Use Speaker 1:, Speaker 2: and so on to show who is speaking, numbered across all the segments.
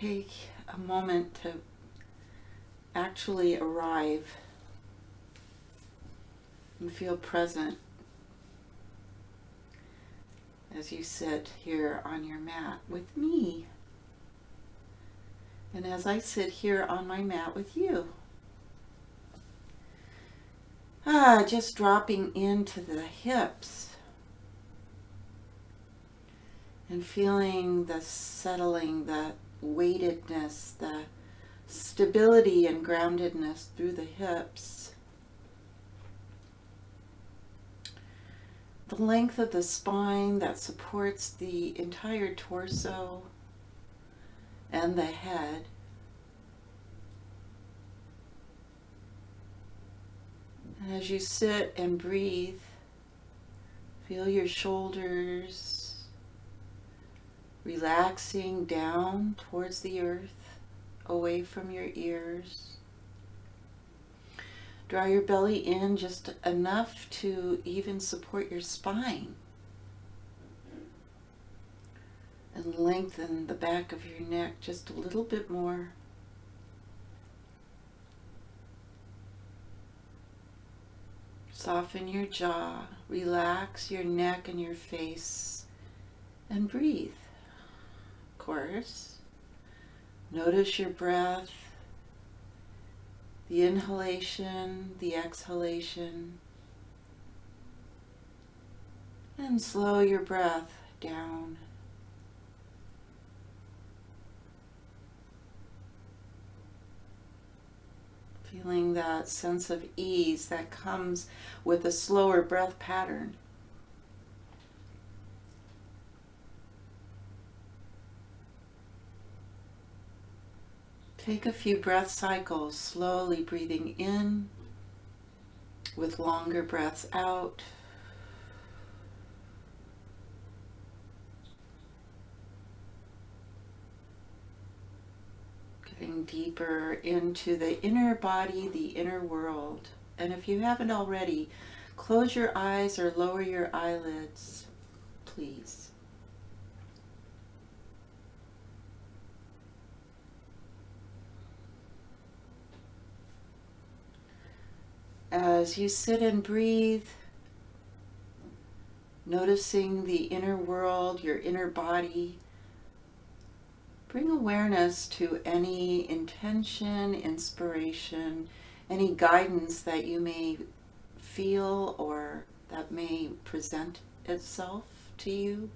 Speaker 1: take a moment to actually arrive and feel present as you sit here on your mat with me, and as I sit here on my mat with you. Just dropping into the hips and feeling the settling, the weightedness, the stability and groundedness through the hips. The length of the spine that supports the entire torso and the head. And as you sit and breathe, feel your shoulders relaxing down towards the earth, away from your ears. Draw your belly in just enough to even support your spine. And lengthen the back of your neck just a little bit more. Soften your jaw, relax your neck and your face, and breathe. Of course, notice your breath, the inhalation, the exhalation, and slow your breath down. Feeling that sense of ease that comes with a slower breath pattern. Take a few breath cycles, slowly breathing in with longer breaths out. Getting deeper into the inner body, the inner world. And if you haven't already, close your eyes or lower your eyelids, please. As you sit and breathe, noticing the inner world, your inner body, bring awareness to any intention, inspiration, any guidance that you may feel or that may present itself to you.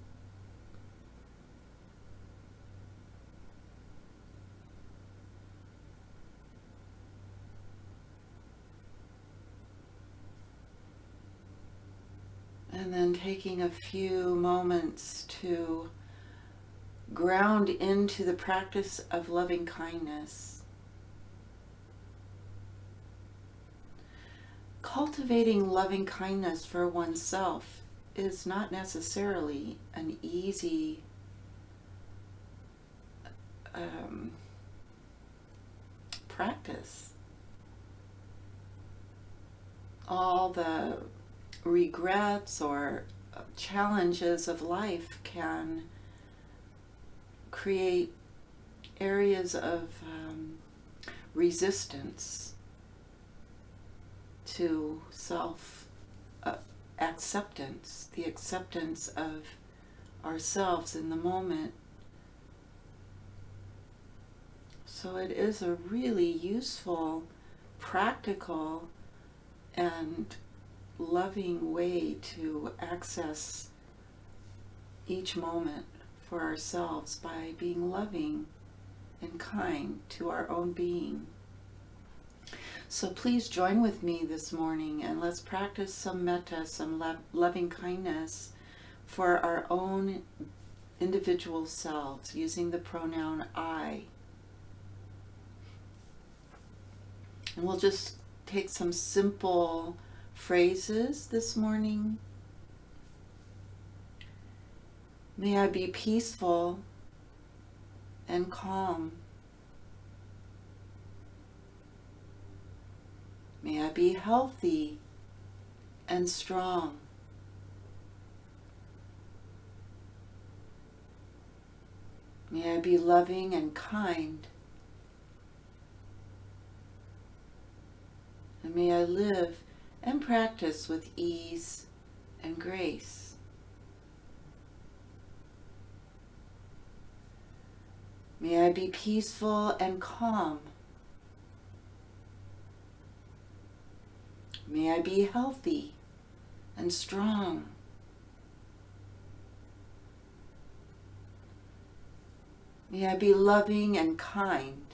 Speaker 1: And then taking a few moments to ground into the practice of loving kindness. Cultivating loving kindness for oneself is not necessarily an easy practice. All the regrets or challenges of life can create areas of resistance to self-acceptance, the acceptance of ourselves in the moment. So it is a really useful, practical, and loving way to access each moment for ourselves by being loving and kind to our own being. So please join with me this morning and let's practice some metta, some loving kindness for our own individual selves using the pronoun I. And we'll just take some simple phrases this morning. May I be peaceful and calm. May I be healthy and strong. May I be loving and kind. And may I live and practice with ease and grace. May I be peaceful and calm. May I be healthy and strong. May I be loving and kind.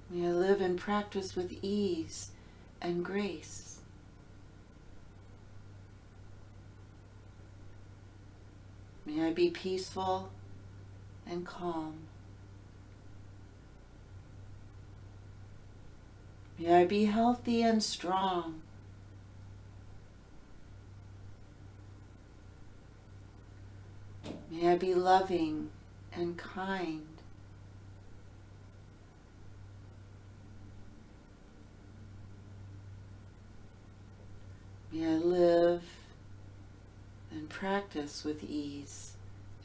Speaker 1: May I live and practice with ease and grace. May I be peaceful and calm. May I be healthy and strong. May I be loving and kind. May I live and practice with ease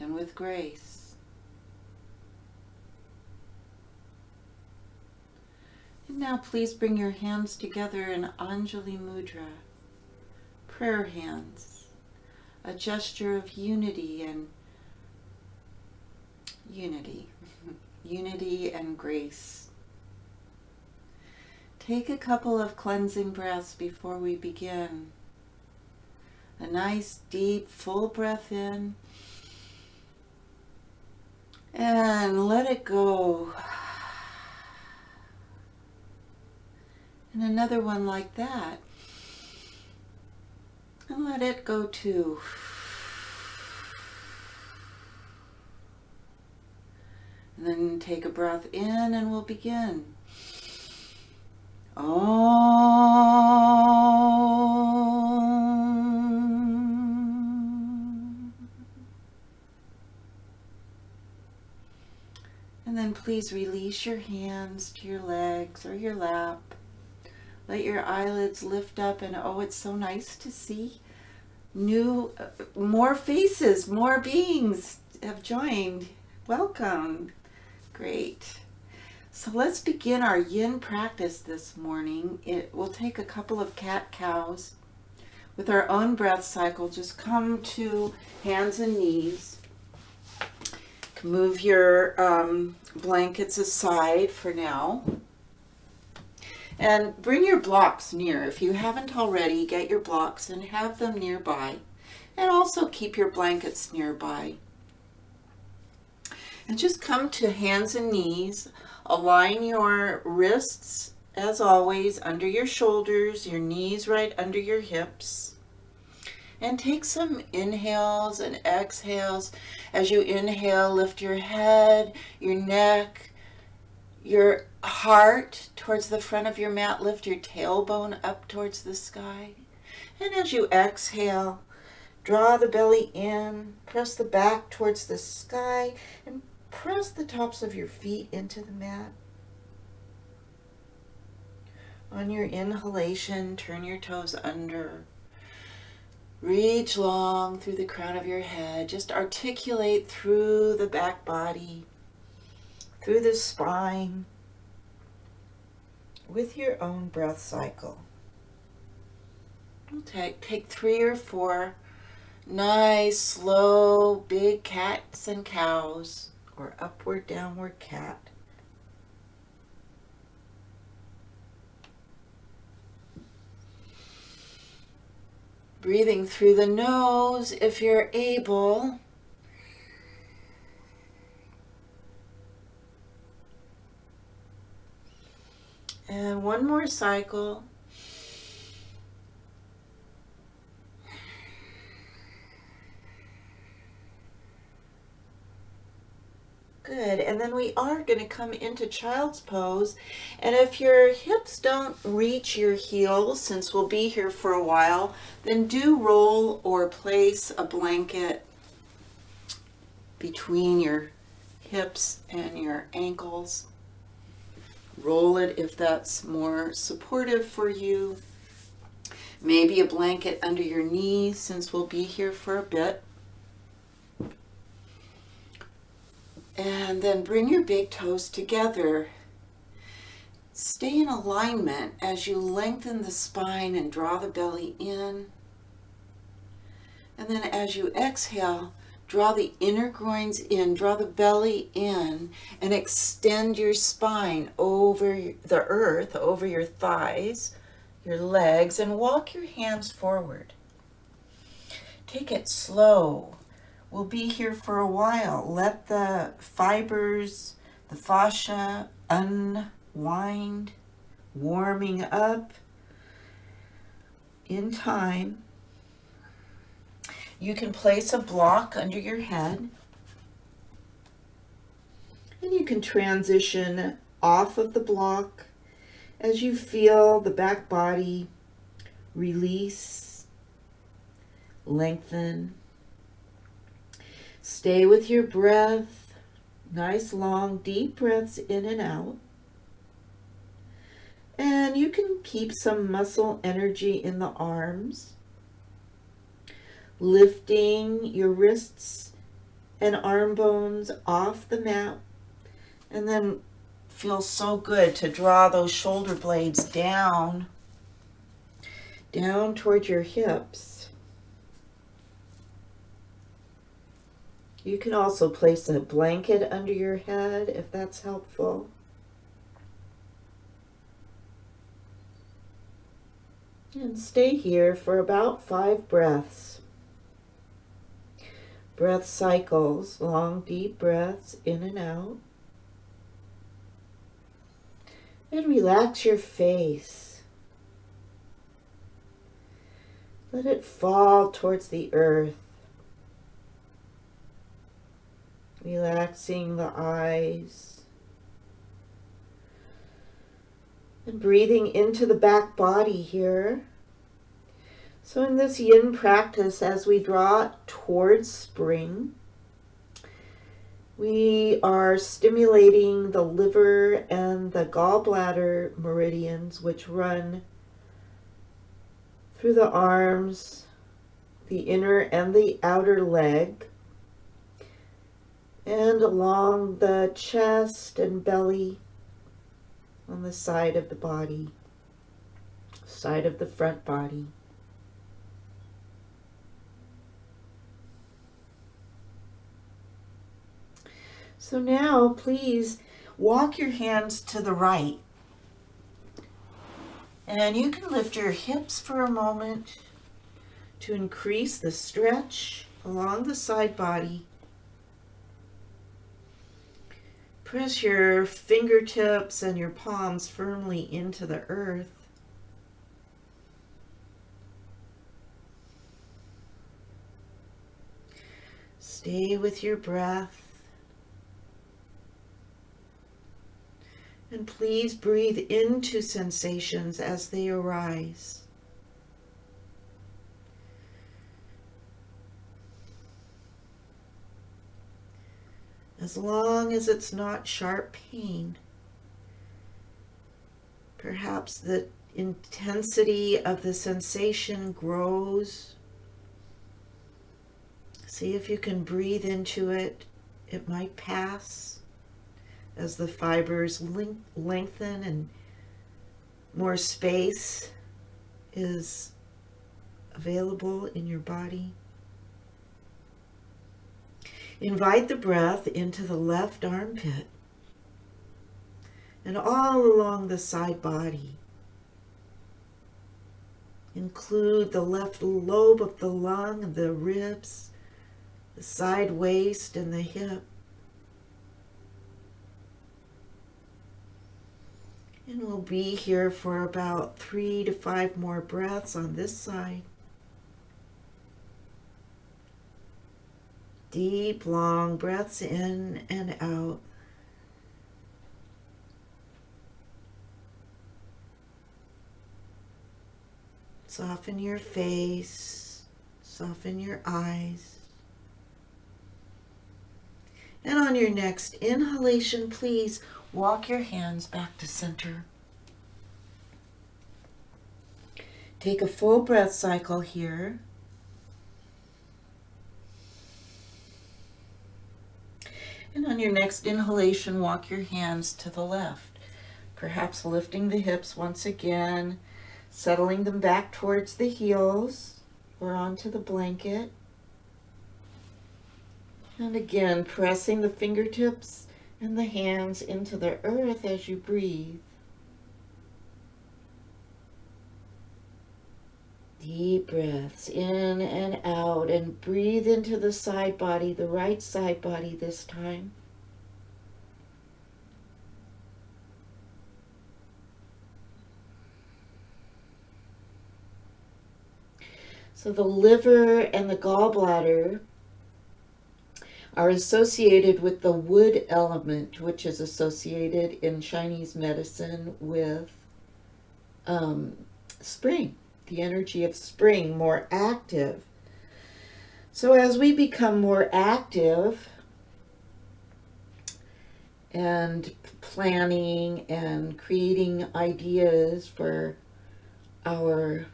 Speaker 1: and with grace. And now please bring your hands together in Anjali Mudra, prayer hands, a gesture of unity and unity and grace. Take a couple of cleansing breaths before we begin. A nice deep full breath in and let it go. And another one like that. And let it go too. And then take a breath in and we'll begin. Om. And then please release your hands to your legs or your lap. Let your eyelids lift up, and oh, it's so nice to see more faces, more beings have joined. Welcome. Great. So let's begin our yin practice this morning. It will take a couple of cat-cows. With our own breath cycle, just come to hands and knees. You can move your blankets aside for now. And bring your blocks near. If you haven't already, get your blocks and have them nearby. And also keep your blankets nearby. And just come to hands and knees. Align your wrists, as always, under your shoulders, your knees right under your hips. And take some inhales and exhales. As you inhale, lift your head, your neck, your heart towards the front of your mat. Lift your tailbone up towards the sky. And as you exhale, draw the belly in, press the back towards the sky, and press the tops of your feet into the mat. On your inhalation, turn your toes under. Reach long through the crown of your head. Just articulate through the back body, through the spine, with your own breath cycle. We'll take 3 or 4 nice, slow, big cats and cows, or upward, downward cat. Breathing through the nose if you're able. And one more cycle. Good. And then we are going to come into child's pose. And if your hips don't reach your heels, since we'll be here for a while, then do roll or place a blanket between your hips and your ankles. Roll it if that's more supportive for you. Maybe a blanket under your knees, since we'll be here for a bit. And then bring your big toes together. Stay in alignment as you lengthen the spine and draw the belly in. And then as you exhale, draw the inner groins in, draw the belly in, and extend your spine over the earth, over your thighs, your legs, and walk your hands forward. Take it slow. We'll be here for a while. Let the fibers, the fascia unwind, warming up in time. You can place a block under your head, and you can transition off of the block as you feel the back body release, lengthen. Stay with your breath, nice long deep breaths in and out. And you can keep some muscle energy in the arms, lifting your wrists and arm bones off the mat, and then feels so good to draw those shoulder blades down towards your hips. You can also place a blanket under your head if that's helpful. And stay here for about 5 breaths. Breath cycles, long deep breaths in and out. And relax your face. Let it fall towards the earth. Relaxing the eyes. And breathing into the back body here. So in this yin practice, as we draw towards spring, we are stimulating the liver and the gallbladder meridians, which run through the arms, the inner and the outer leg, and along the chest and belly on the side of the body, side of the front body. So now, please walk your hands to the right. And you can lift your hips for a moment to increase the stretch along the side body. Press your fingertips and your palms firmly into the earth. Stay with your breath. And please breathe into sensations as they arise. As long as it's not sharp pain, perhaps the intensity of the sensation grows. See if you can breathe into it. It might pass as the fibers lengthen and more space is available in your body. Invite the breath into the left armpit and all along the side body. Include the left lobe of the lung, the ribs, the side waist, and the hip. And we'll be here for about 3 to 5 more breaths on this side. Deep, long breaths in and out. Soften your face, soften your eyes. And on your next inhalation, please walk your hands back to center. Take a full breath cycle here. And on On your next inhalation, walk your hands to the left, perhaps lifting the hips once again, settling them back towards the heels or onto the blanket. And again, pressing the fingertips and the hands into the earth as you breathe. Deep breaths in and out, and breathe into the side body, the right side body this time. So the liver and the gallbladder are associated with the wood element, which is associated in Chinese medicine with spring, the energy of spring, more active. So as we become more active and planning and creating ideas for our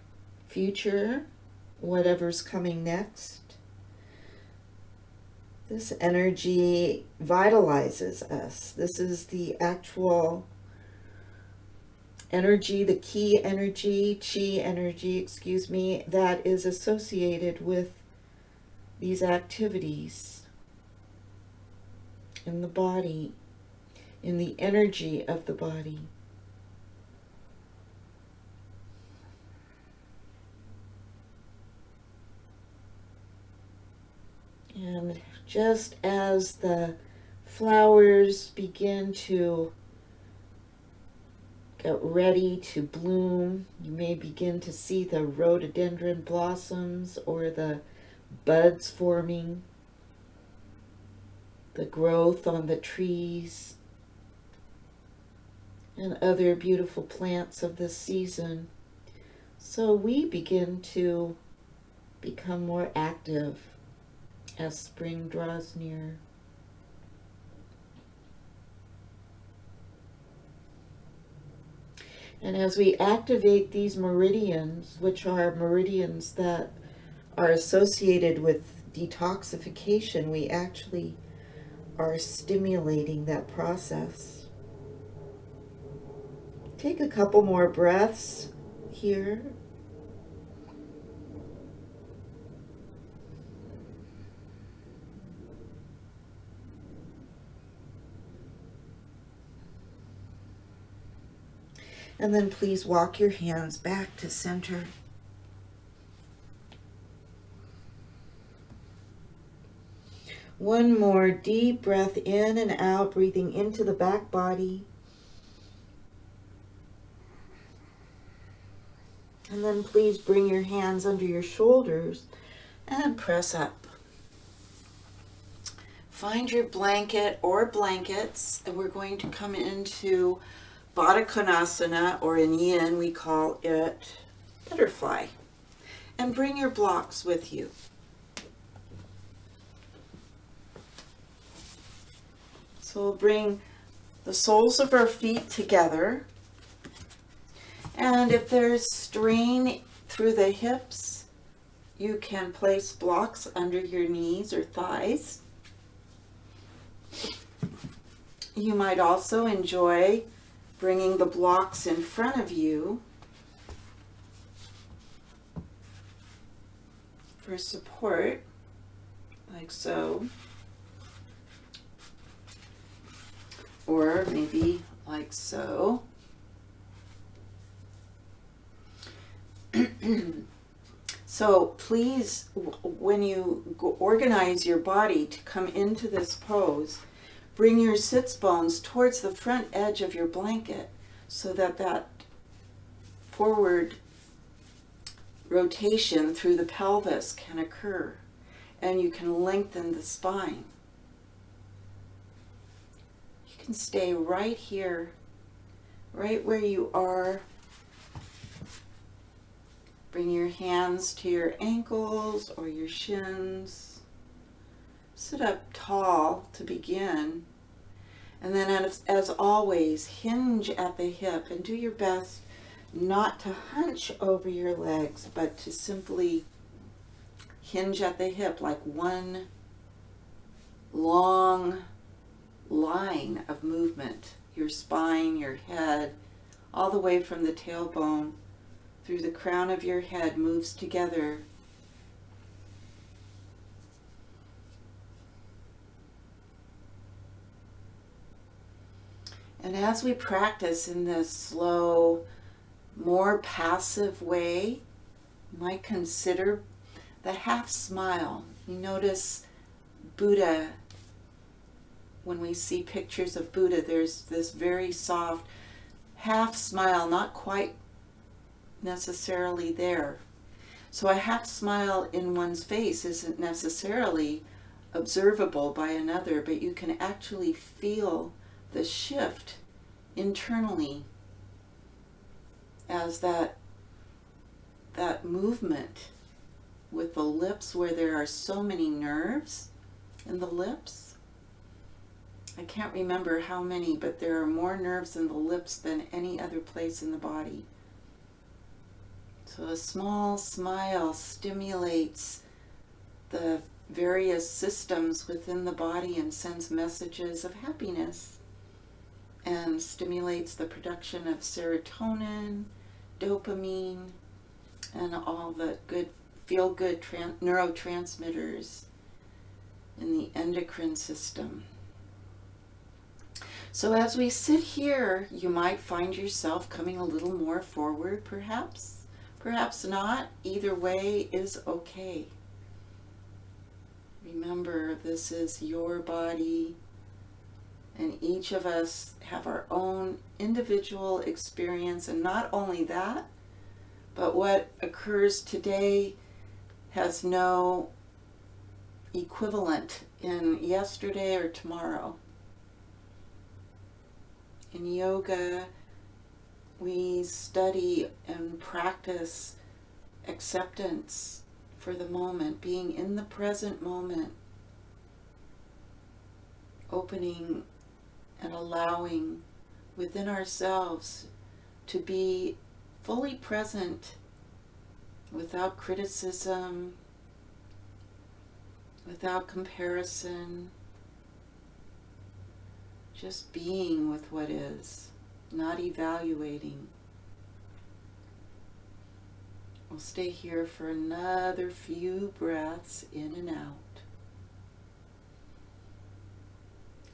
Speaker 1: future, whatever's coming next, this energy vitalizes us. This is the actual energy, the chi energy, excuse me, that is associated with these activities in the body, in the energy of the body. And just as the flowers begin to get ready to bloom, you may begin to see the rhododendron blossoms or the buds forming, the growth on the trees, and other beautiful plants of this season. So we begin to become more active as spring draws near. And as we activate these meridians, which are meridians that are associated with detoxification, we actually are stimulating that process. Take a couple more breaths here. And then please walk your hands back to center. One more deep breath in and out, breathing into the back body. And then please bring your hands under your shoulders and press up. Find your blanket or blankets, and we're going to come into Baddha Konasana, or in Yin we call it butterfly. And bring your blocks with you. So we'll bring the soles of our feet together. And if there's strain through the hips, you can place blocks under your knees or thighs. You might also enjoy bringing the blocks in front of you for support, like so, or maybe like so. So please, when you organize your body to come into this pose, bring your sits bones towards the front edge of your blanket so that that forward rotation through the pelvis can occur and you can lengthen the spine. You can stay right here, right where you are. Bring your hands to your ankles or your shins. Sit up tall to begin. And then as always, hinge at the hip and do your best not to hunch over your legs, but to simply hinge at the hip like one long line of movement. Your spine, your head, all the way from the tailbone through the crown of your head moves together. And as we practice in this slow, more passive way, you might consider the half smile. You notice Buddha, when we see pictures of Buddha, there's this very soft half smile, not quite necessarily there. So a half smile in one's face isn't necessarily observable by another, but you can actually feel the shift internally as that movement with the lips, where there are so many nerves in the lips. I can't remember how many, but there are more nerves in the lips than any other place in the body. So a small smile stimulates the various systems within the body and sends messages of happiness, and stimulates the production of serotonin, dopamine, and all the good feel-good neurotransmitters in the endocrine system. So as we sit here, you might find yourself coming a little more forward, perhaps not. Either way is okay. Remember, this is your body, and each of us have our own individual experience. And not only that, but what occurs today has no equivalent in yesterday or tomorrow. In yoga, we study and practice acceptance for the moment, being in the present moment, opening and allowing within ourselves to be fully present, without criticism, without comparison, just being with what is, not evaluating. We'll stay here for another few breaths in and out.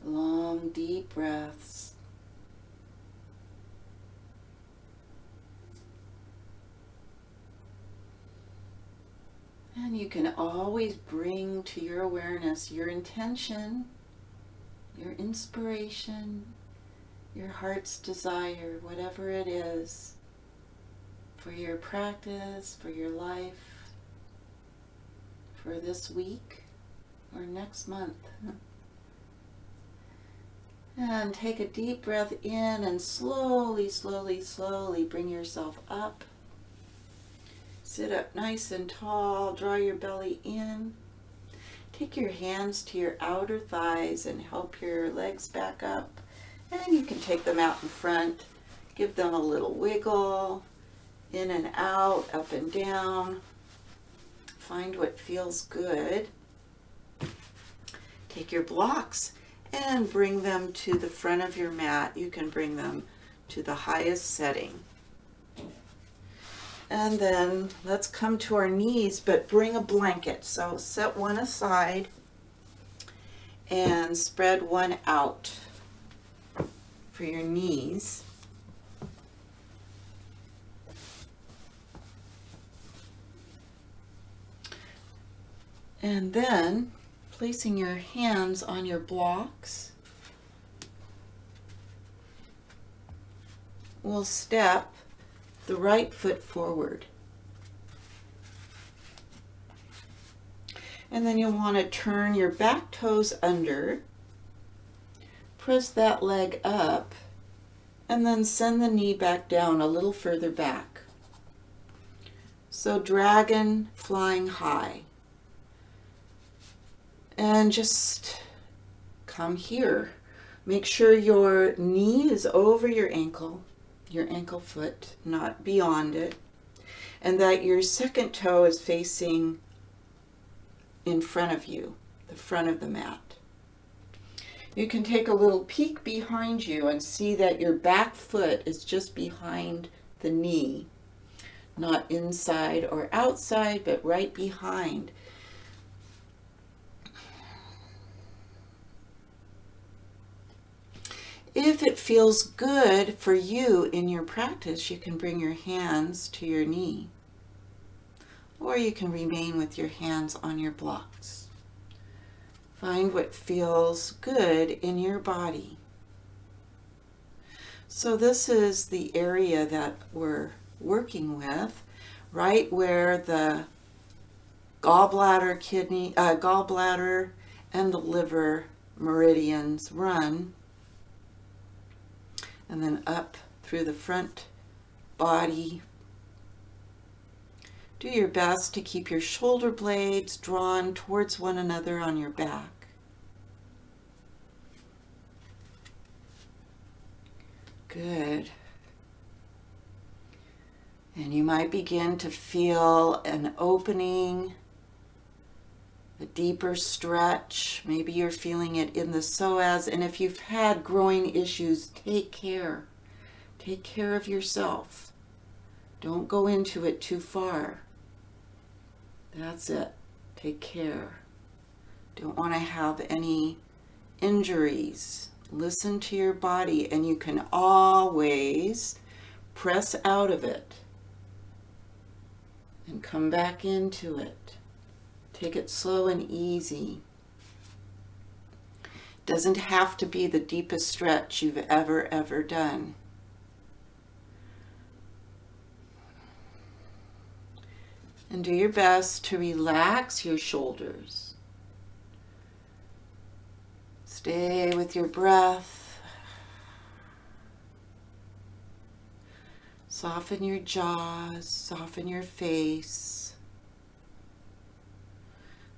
Speaker 1: Long, deep breaths. And you can always bring to your awareness your intention, your inspiration, your heart's desire, whatever it is, for your practice, for your life, for this week or next month. And take a deep breath in and slowly, slowly, slowly bring yourself up. Sit up nice and tall, draw your belly in. Take your hands to your outer thighs and help your legs back up. And you can take them out in front. Give them a little wiggle, in and out, up and down. Find what feels good. Take your blocks and bring them to the front of your mat. You can bring them to the highest setting. And then let's come to our knees, but bring a blanket. So set one aside and spread one out for your knees. And then placing your hands on your blocks, we'll step the right foot forward. And then you'll want to turn your back toes under, press that leg up, and then send the knee back down a little further back. So dragon flying high. And just come here. Make sure your knee is over your ankle foot, not beyond it, and that your second toe is facing in front of you, the front of the mat. You can take a little peek behind you and see that your back foot is just behind the knee. Not inside or outside, but right behind. If it feels good for you in your practice, you can bring your hands to your knee, or you can remain with your hands on your blocks. Find what feels good in your body. So this is the area that we're working with, right where the gallbladder, gallbladder and the liver meridians run, and then up through the front body. Do your best to keep your shoulder blades drawn towards one another on your back. Good. And you might begin to feel an opening, a deeper stretch. Maybe you're feeling it in the psoas. And if you've had groin issues, take care. Take care of yourself. Don't go into it too far. That's it. Take care. Don't want to have any injuries. Listen to your body, and you can always press out of it and come back into it. Take it slow and easy. Doesn't have to be the deepest stretch you've ever done. And do your best to relax your shoulders. Stay with your breath. Soften your jaws, soften your face.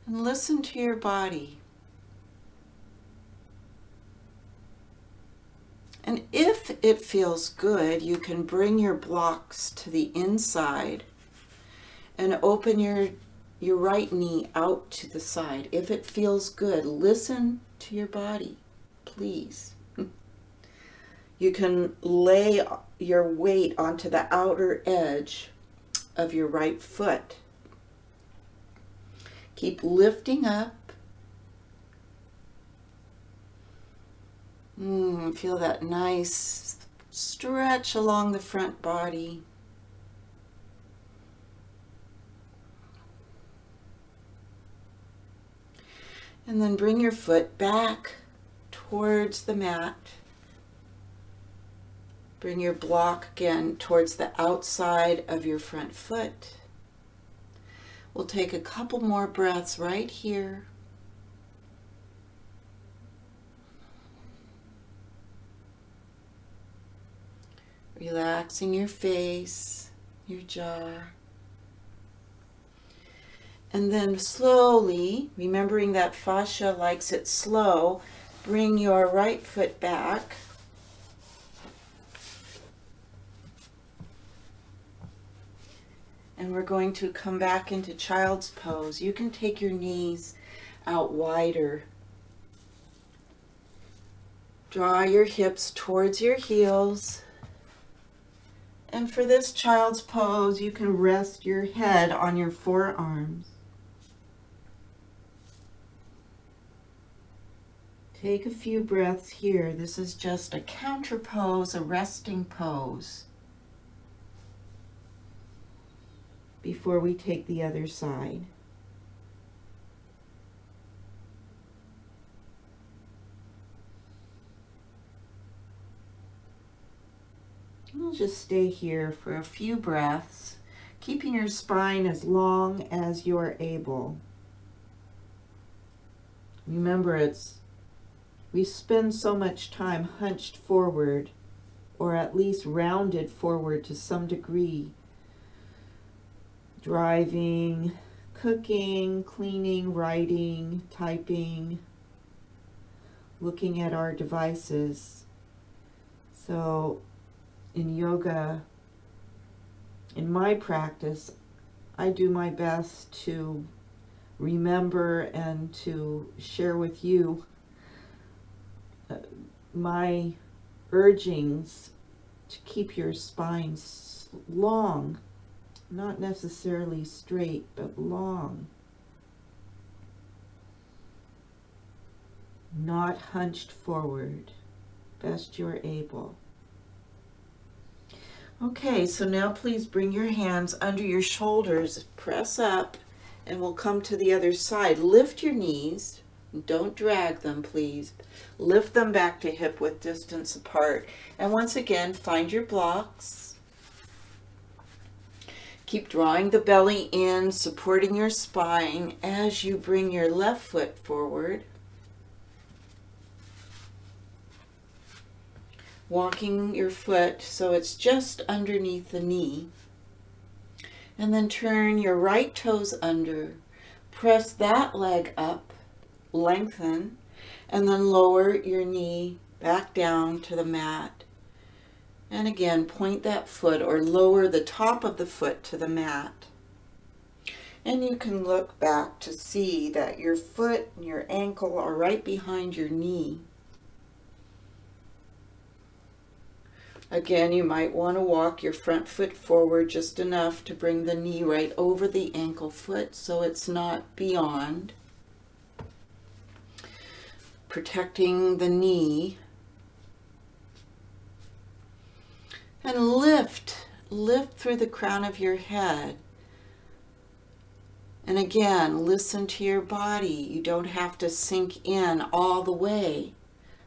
Speaker 1: And listen to your body. And if it feels good, you can bring your blocks to the inside and open your right knee out to the side. If it feels good, listen to your body, please. You can lay your weight onto the outer edge of your right foot. Keep lifting up. Feel that nice stretch along the front body. And then bring your foot back towards the mat. Bring your block again towards the outside of your front foot. We'll take a couple more breaths right here. Relaxing your face, your jaw. And then slowly, remembering that fascia likes it slow, bring your right foot back. And we're going to come back into child's pose. You can take your knees out wider. Draw your hips towards your heels. And for this child's pose, you can rest your head on your forearms. Take a few breaths here. This is just a counter pose, a resting pose, before we take the other side. We'll just stay here for a few breaths, keeping your spine as long as you're able. Remember, we spend so much time hunched forward, or at least rounded forward to some degree, driving, cooking, cleaning, writing, typing, looking at our devices. So in yoga, in my practice, I do my best to remember and to share with you my urgings to keep your spine long, not necessarily straight, but long. Not hunched forward, best you're able. Okay, so now please bring your hands under your shoulders, press up, and we'll come to the other side. Lift your knees, don't drag them, please. Lift them back to hip width distance apart. And once again, find your blocks. Keep drawing the belly in, supporting your spine as you bring your left foot forward. Walking your foot so it's just underneath the knee. And then turn your right toes under. Press that leg up, lengthen, and then lower your knee back down to the mat. And again, point that foot or lower the top of the foot to the mat. And you can look back to see that your foot and your ankle are right behind your knee. Again, you might want to walk your front foot forward just enough to bring the knee right over the ankle foot so it's not beyond. Protecting the knee. And lift through the crown of your head. And again, listen to your body. You don't have to sink in all the way.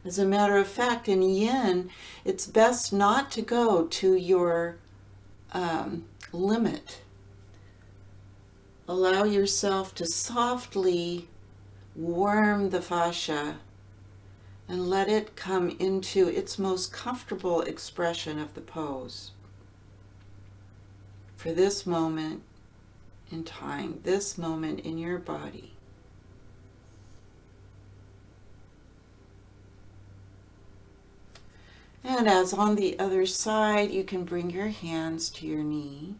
Speaker 1: As a matter of fact, in Yin, it's best not to go to your limit. Allow yourself to softly warm the fascia and let it come into its most comfortable expression of the pose. For this moment in time, this moment in your body. And as on the other side, you can bring your hands to your knee.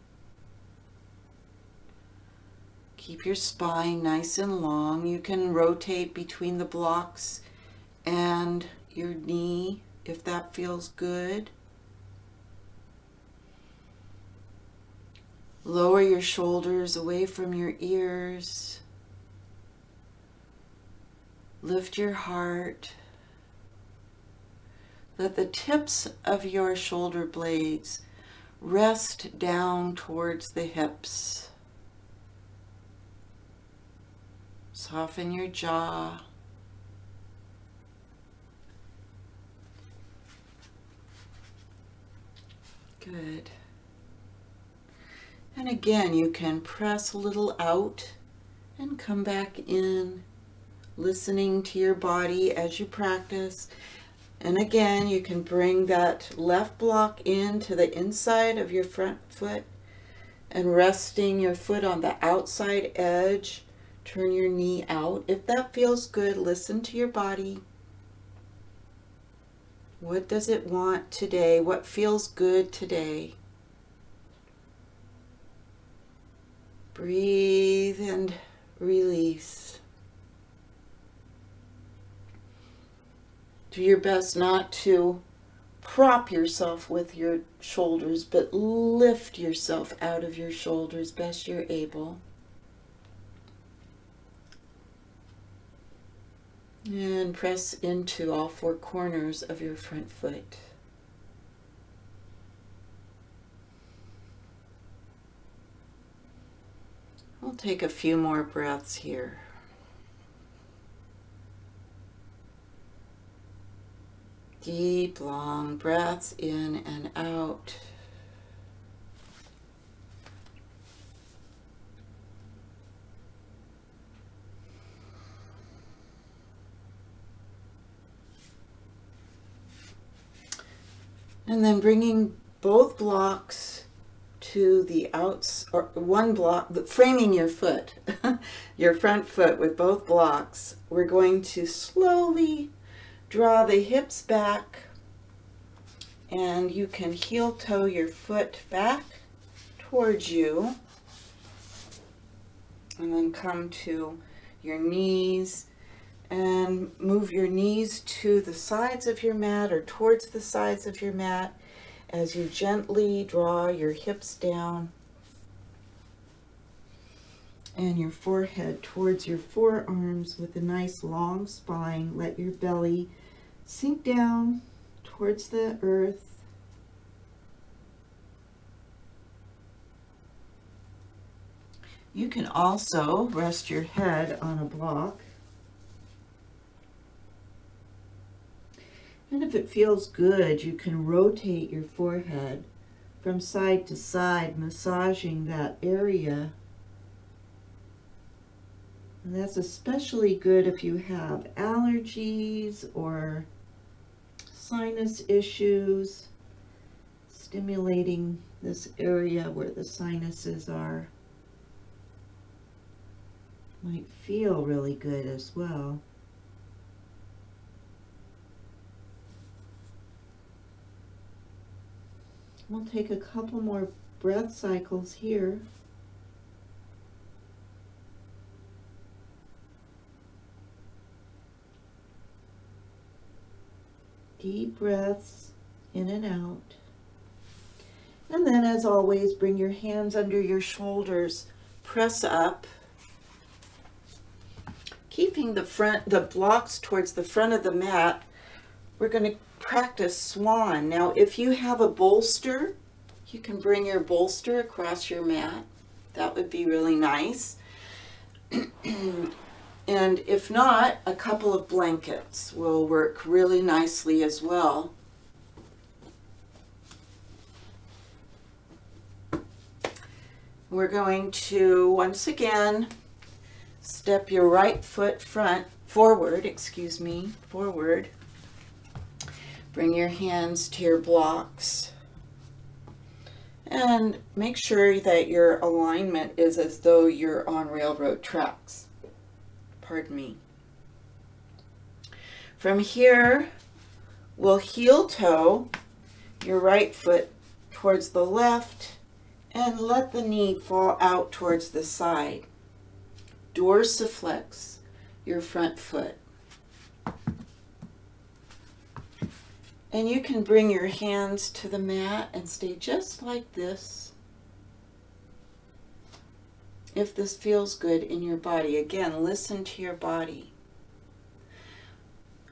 Speaker 1: Keep your spine nice and long. You can rotate between the blocks and your knee if that feels good. Lower your shoulders away from your ears. Lift your heart. Let the tips of your shoulder blades rest down towards the hips. Soften your jaw. Good. And again, you can press a little out and come back in, listening to your body as you practice. And again, you can bring that left block into the inside of your front foot and resting your foot on the outside edge. Turn your knee out. If that feels good, listen to your body. What does it want today? What feels good today? Breathe and release. Do your best not to prop yourself with your shoulders, but lift yourself out of your shoulders best you're able. And press into all four corners of your front foot. We'll take a few more breaths here. Deep, long breaths in and out. And then bringing both blocks to the outs, or one block, framing your foot, your front foot with both blocks. We're going to slowly draw the hips back, and you can heel toe your foot back towards you, and then come to your knees And move your knees to the sides of your mat or towards the sides of your mat as you gently draw your hips down and your forehead towards your forearms with a nice long spine. Let your belly sink down towards the earth. You can also rest your head on a block. And if it feels good, you can rotate your forehead from side to side, massaging that area. And that's especially good if you have allergies or sinus issues, stimulating this area where the sinuses are. Might feel really good as well. We'll take a couple more breath cycles here. Deep breaths in and out. And then, as always, bring your hands under your shoulders, press up, keeping the blocks towards the front of the mat. We're going to practice swan. Now, if you have a bolster, you can bring your bolster across your mat. That would be really nice. And if not, a couple of blankets will work really nicely as well. We're going to, once again, step your right foot forward. Bring your hands to your blocks. And make sure that your alignment is as though you're on railroad tracks. Pardon me. From here, we'll heel toe your right foot towards the left and let the knee fall out towards the side. Dorsiflex your front foot. And you can bring your hands to the mat and stay just like this. If this feels good in your body, again, listen to your body.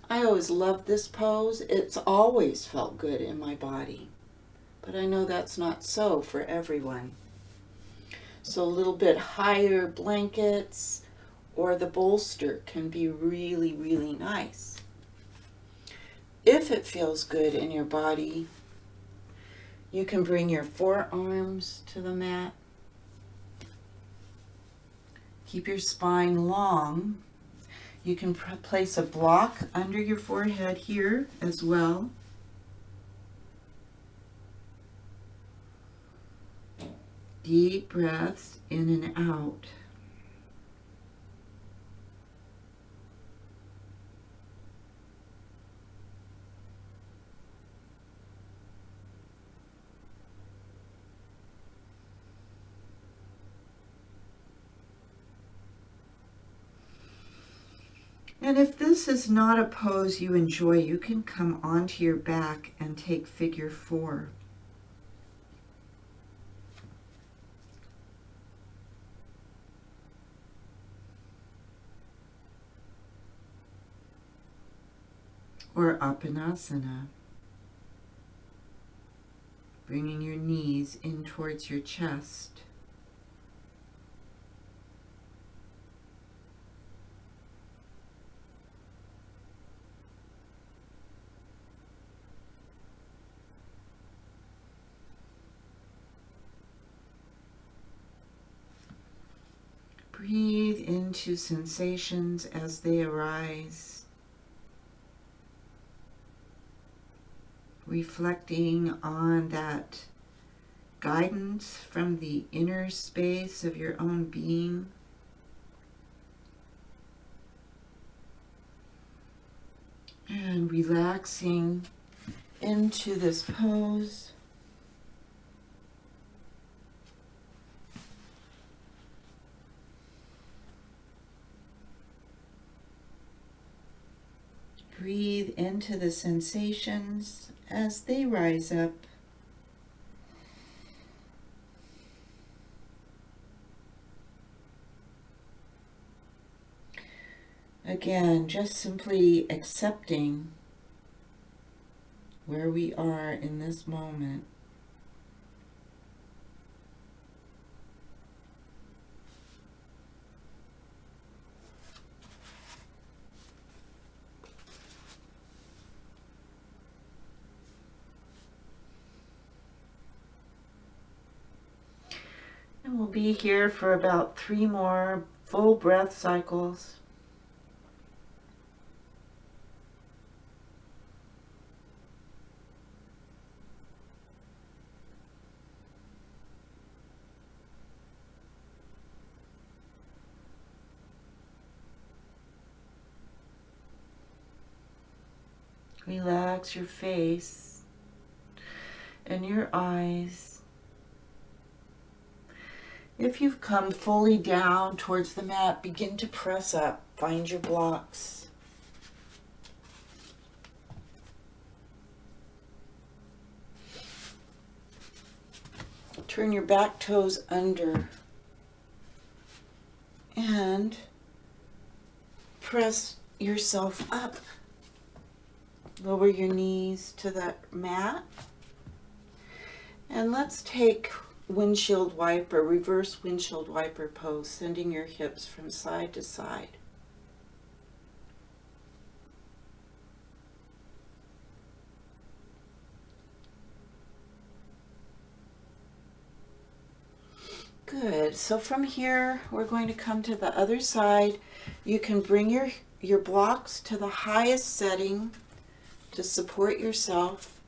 Speaker 1: I always loved this pose. It's always felt good in my body. But I know that's not so for everyone. So a little bit higher blankets or the bolster can be really, really nice. If it feels good in your body, you can bring your forearms to the mat. Keep your spine long. You can place a block under your forehead here as well. Deep breaths in and out. And if this is not a pose you enjoy, you can come onto your back and take figure 4. Or Apanasana. Bringing your knees in towards your chest. Breathe into sensations as they arise, reflecting on that guidance from the inner space of your own being. And relaxing into this pose. into the sensations as they rise up. Again, just simply accepting where we are in this moment. And we'll be here for about 3 more full breath cycles. Relax your face and your eyes. If you've come fully down towards the mat, begin to press up. Find your blocks. Turn your back toes under and press yourself up. Lower your knees to the mat. And let's take windshield wiper, reverse windshield wiper pose, sending your hips from side to side. Good. So from here, we're going to come to the other side. You can bring your blocks to the highest setting to support yourself.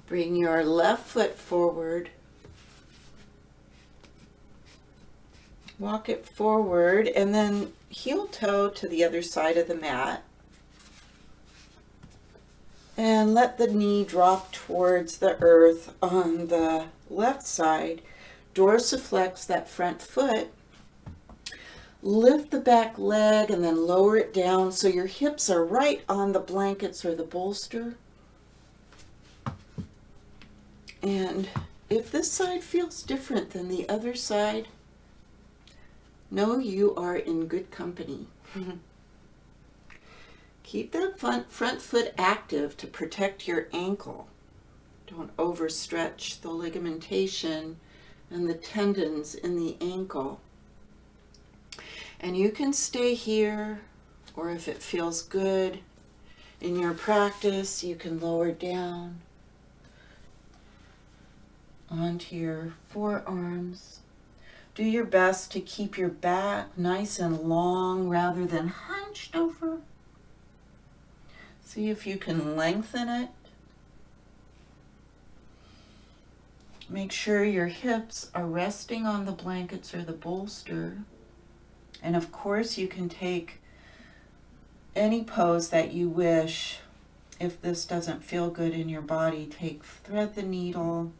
Speaker 1: Bring your left foot forward. Walk it forward and then heel toe to the other side of the mat. And let the knee drop towards the earth on the left side. Dorsiflex that front foot. Lift the back leg and then lower it down so your hips are right on the blankets or the bolster. And if this side feels different than the other side, know you are in good company. Keep that front foot active to protect your ankle. Don't overstretch the ligamentation and the tendons in the ankle. And you can stay here, or if it feels good in your practice, you can lower down onto your forearms. Do your best to keep your back nice and long rather than hunched over. See if you can lengthen it. Make sure your hips are resting on the blankets or the bolster. And of course, you can take any pose that you wish. If this doesn't feel good in your body, thread the needle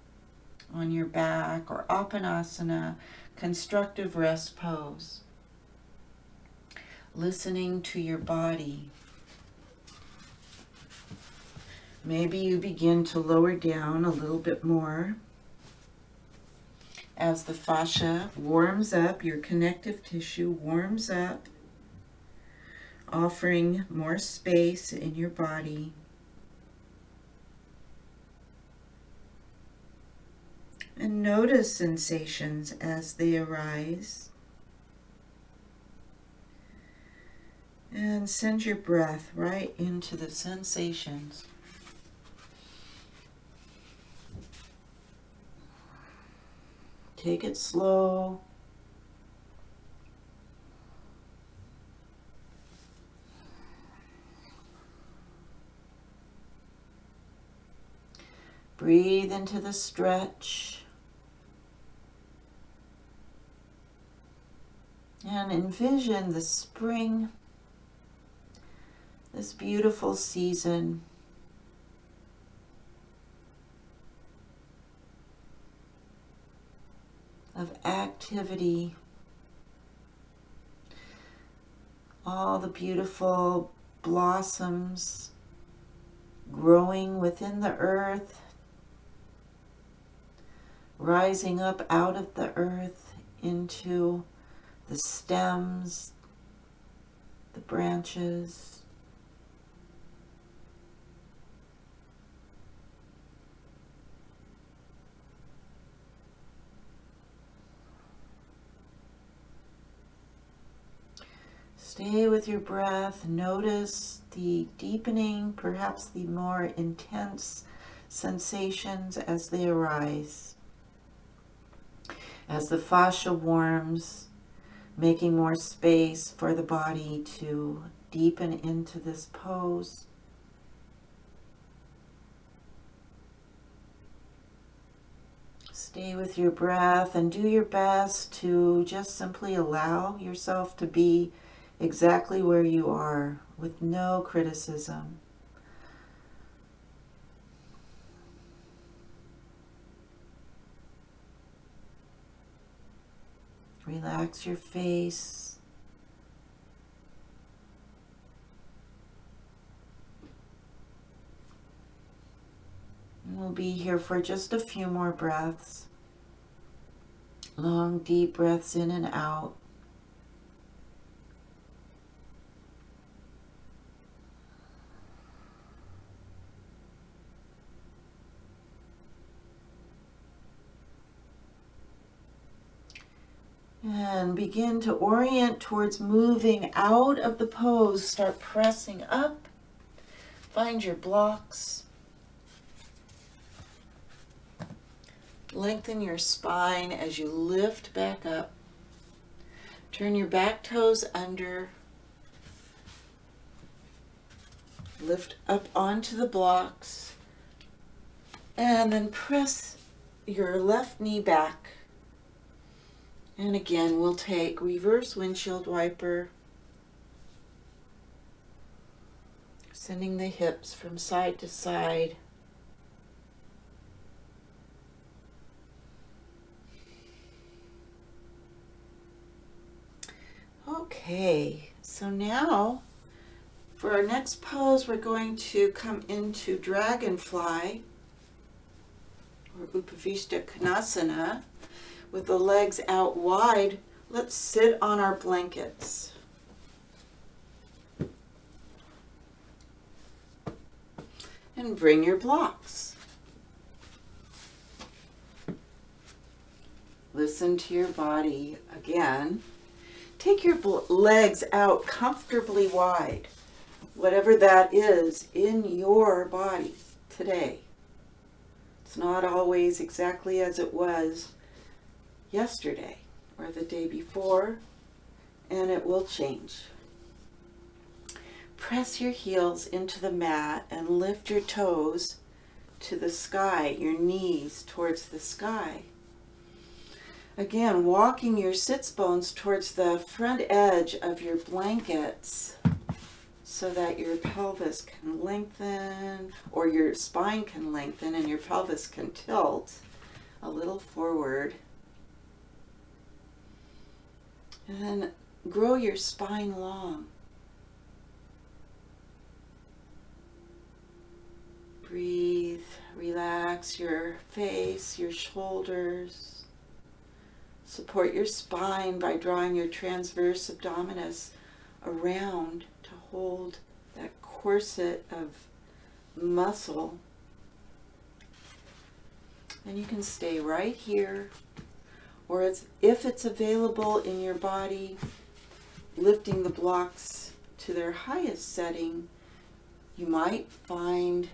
Speaker 1: on your back or Apanasana, constructive rest pose. Listening to your body. Maybe you begin to lower down a little bit more. As the fascia warms up, your connective tissue warms up, offering more space in your body. And notice sensations as they arise. And send your breath right into the sensations. Take it slow. Breathe into the stretch. And envision the spring, this beautiful season. Of activity, all the beautiful blossoms growing within the earth, rising up out of the earth into the stems, the branches. Stay with your breath. Notice the deepening, perhaps the more intense sensations as they arise. As the fascia warms, making more space for the body to deepen into this pose. Stay with your breath and do your best to just simply allow yourself to be exactly where you are with no criticism. Relax your face. And we'll be here for just a few more breaths. Long, deep breaths in and out. And begin to orient towards moving out of the pose. Start pressing up. Find your blocks. Lengthen your spine as you lift back up. Turn your back toes under. Lift up onto the blocks. And then press your left knee back. And again, we'll take reverse windshield wiper, sending the hips from side to side. Okay, so now for our next pose, we're going to come into Dragonfly or Upavishta Konasana. With the legs out wide, let's sit on our blankets. And bring your blocks. Listen to your body again. Take your legs out comfortably wide, whatever that is in your body today. It's not always exactly as it was yesterday or the day before, and it will change. Press your heels into the mat and lift your toes to the sky, your knees towards the sky. Again, walking your sits bones towards the front edge of your blankets so that your pelvis can lengthen, or your spine can lengthen and your pelvis can tilt a little forward. And then grow your spine long. Breathe, relax your face, your shoulders. Support your spine by drawing your transverse abdominis around to hold that corset of muscle. And you can stay right here. Or if it's available in your body, lifting the blocks to their highest setting, you might find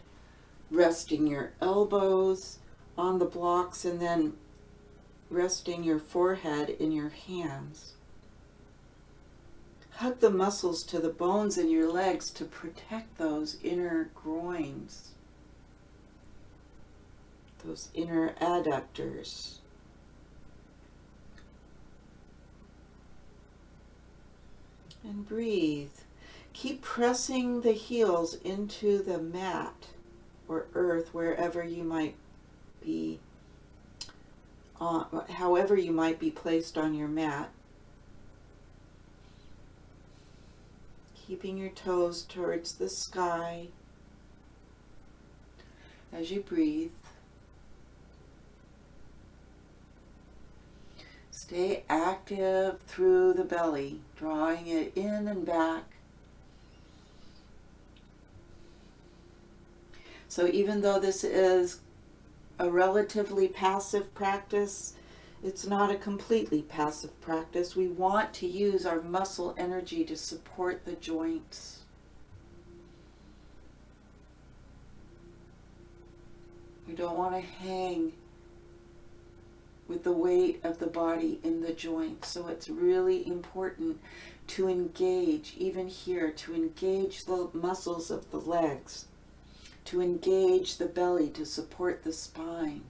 Speaker 1: resting your elbows on the blocks and then resting your forehead in your hands. Hug the muscles to the bones in your legs to protect those inner groins, those inner adductors. And breathe. Keep pressing the heels into the mat or earth, wherever you might be, however you might be placed on your mat. keeping your toes towards the sky as you breathe. Stay active through the belly, drawing it in and back. So even though this is a relatively passive practice, it's not a completely passive practice. We want to use our muscle energy to support the joints. We don't want to hang with the weight of the body in the joints. So it's really important to engage, even here, to engage the muscles of the legs, to engage the belly to support the spine.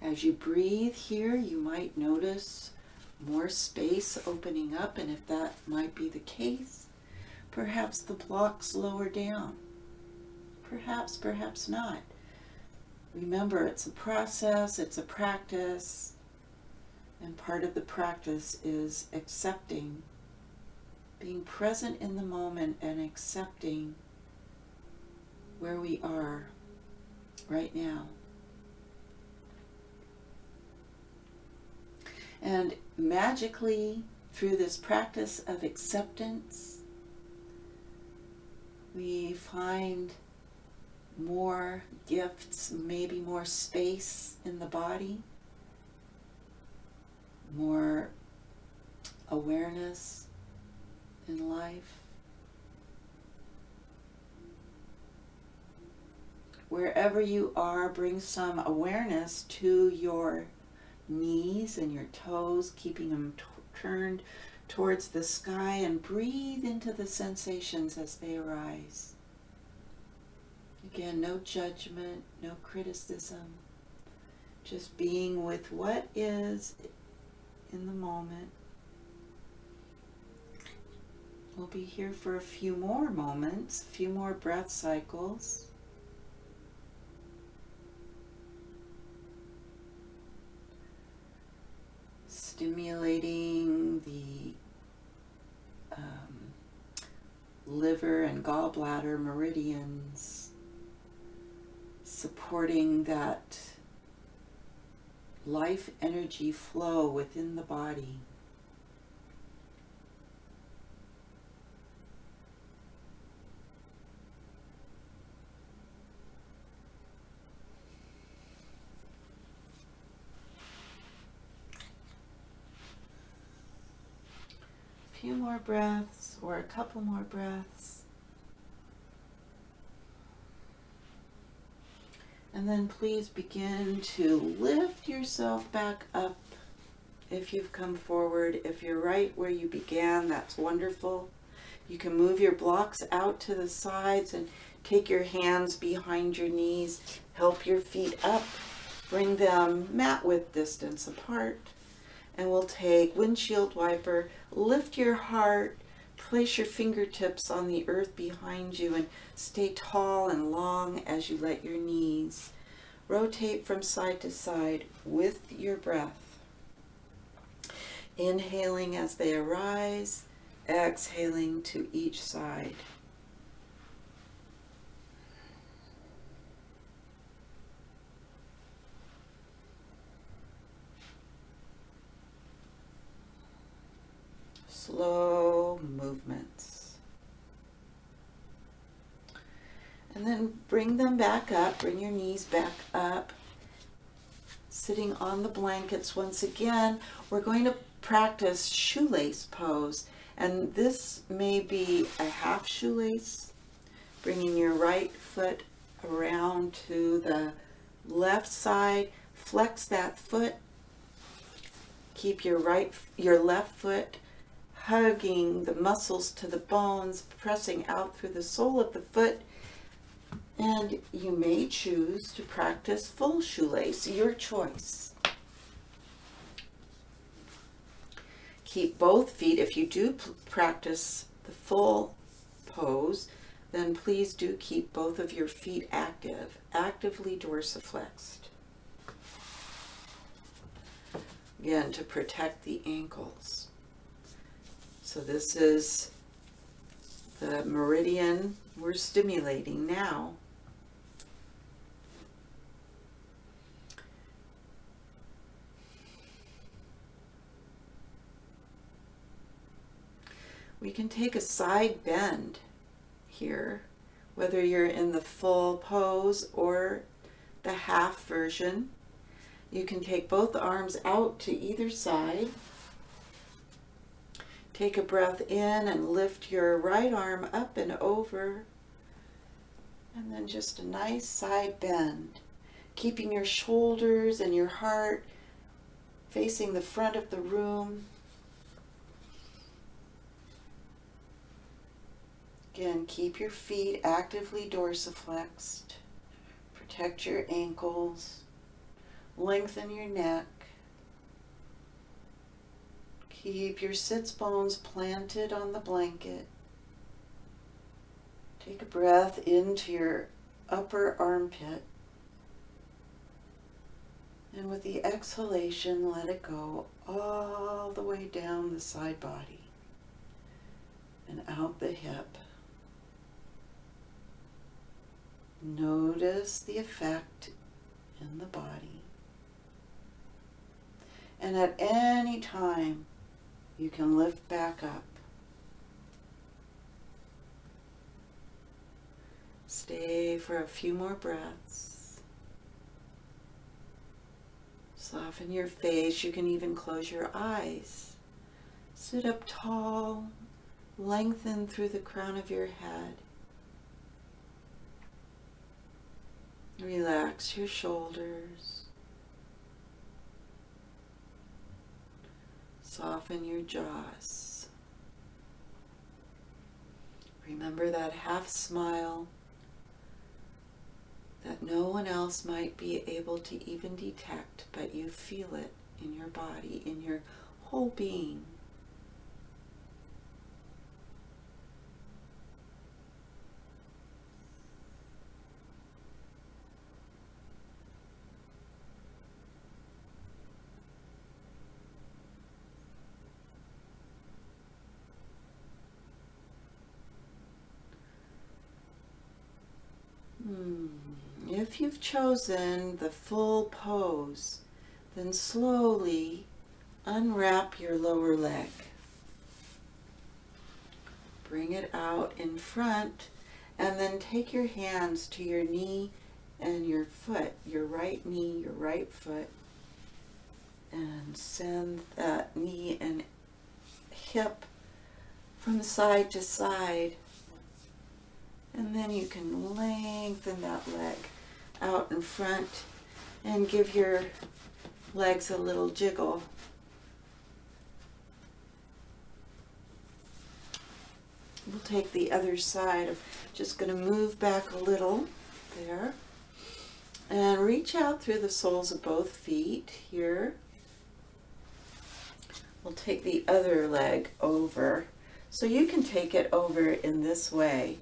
Speaker 1: As you breathe here, you might notice more space opening up, and if that might be the case, perhaps the blocks lower down. Perhaps, perhaps not. Remember, it's a process, it's a practice, and part of the practice is accepting, being present in the moment and accepting where we are right now. And magically, through this practice of acceptance, we find more gifts, maybe more space in the body, more awareness in life. Wherever you are, bring some awareness to your knees and your toes, keeping them turned towards the sky, and breathe into the sensations as they arise. Again, no judgment, no criticism, just being with what is in the moment. We'll be here for a few more moments, a few more breath cycles. Stimulating the liver and gallbladder meridians, supporting that life energy flow within the body. A few more breaths, or a couple more breaths. And then please begin to lift yourself back up if you've come forward. If you're right where you began, that's wonderful. You can move your blocks out to the sides and take your hands behind your knees. Help your feet up. Bring them mat width distance apart. And we'll take windshield wiper, lift your heart, place your fingertips on the earth behind you, and stay tall and long as you let your knees rotate from side to side with your breath. Inhaling as they arise, exhaling to each side. Slow movements. And then bring them back up, bring your knees back up. Sitting on the blankets once again, we're going to practice shoelace pose. And this may be a half shoelace, bringing your right foot around to the left side. Flex that foot. Keep your left foot hugging the muscles to the bones, pressing out through the sole of the foot. And you may choose to practice full shoelace, your choice. Keep both feet. If you do practice the full pose, then please do keep both of your feet active, actively dorsiflexed. again, to protect the ankles. So this is the meridian we're stimulating now. We can take a side bend here, whether you're in the full pose or the half version. You can take both arms out to either side. Take a breath in and lift your right arm up and over. And then just a nice side bend, keeping your shoulders and your heart facing the front of the room. Again, keep your feet actively dorsiflexed. Protect your ankles. Lengthen your neck. Keep your sits bones planted on the blanket. Take a breath into your upper armpit. And with the exhalation, let it go all the way down the side body and out the hip. Notice the effect in the body. And at any time, you can lift back up. Stay for a few more breaths. Soften your face. You can even close your eyes. Sit up tall. Lengthen through the crown of your head. Relax your shoulders. Soften your jaws. Remember that half smile that no one else might be able to even detect, but you feel it in your body, in your whole being. If you've chosen the full pose, then slowly unwrap your lower leg. Bring it out in front, and then take your hands to your knee and your foot, your right knee, your right foot, and send that knee and hip from side to side. And then you can lengthen that leg out in front and give your legs a little jiggle. We'll take the other side. I'm just going to move back a little there and reach out through the soles of both feet here. We'll take the other leg over. So you can take it over in this way.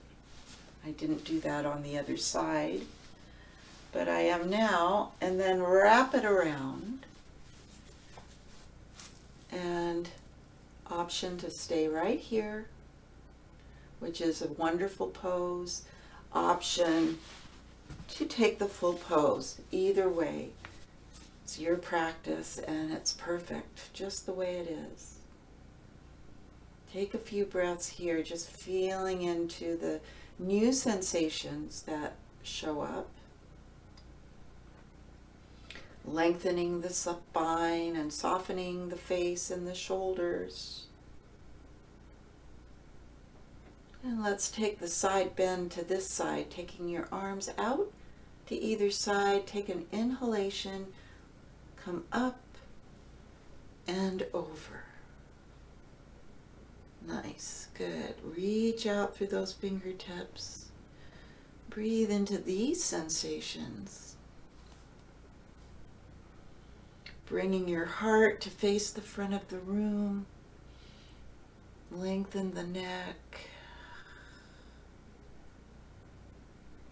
Speaker 1: I didn't do that on the other side, but I am now, and then wrap it around, and option to stay right here, which is a wonderful pose. Option to take the full pose. Either way, it's your practice and it's perfect just the way it is. Take a few breaths here, just feeling into the new sensations that show up. Lengthening the spine and softening the face and the shoulders. And let's take the side bend to this side, taking your arms out to either side. Take an inhalation, come up and over. Nice, good. Reach out through those fingertips. Breathe into these sensations. Bringing your heart to face the front of the room. Lengthen the neck.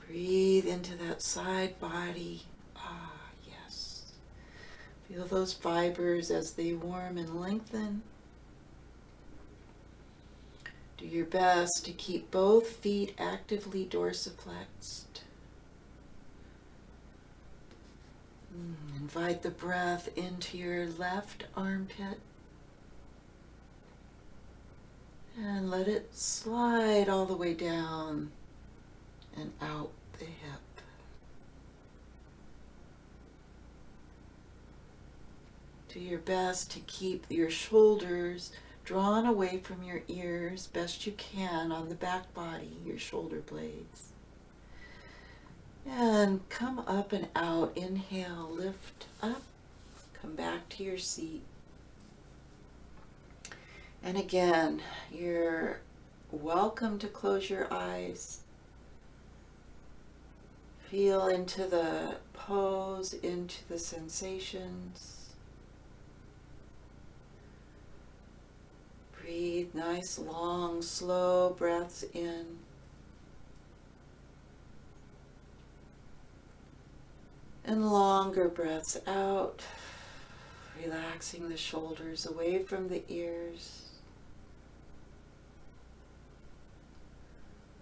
Speaker 1: Breathe into that side body. Ah, yes. Feel those fibers as they warm and lengthen. Do your best to keep both feet actively dorsiflexed. Invite the breath into your left armpit and let it slide all the way down and out the hip. Do your best to keep your shoulders drawn away from your ears best you can on the back body, your shoulder blades. And come up and out. Inhale, lift up, come back to your seat. And again, you're welcome to close your eyes. Feel into the pose, into the sensations. Breathe nice, long, slow breaths in. And longer breaths out, relaxing the shoulders away from the ears.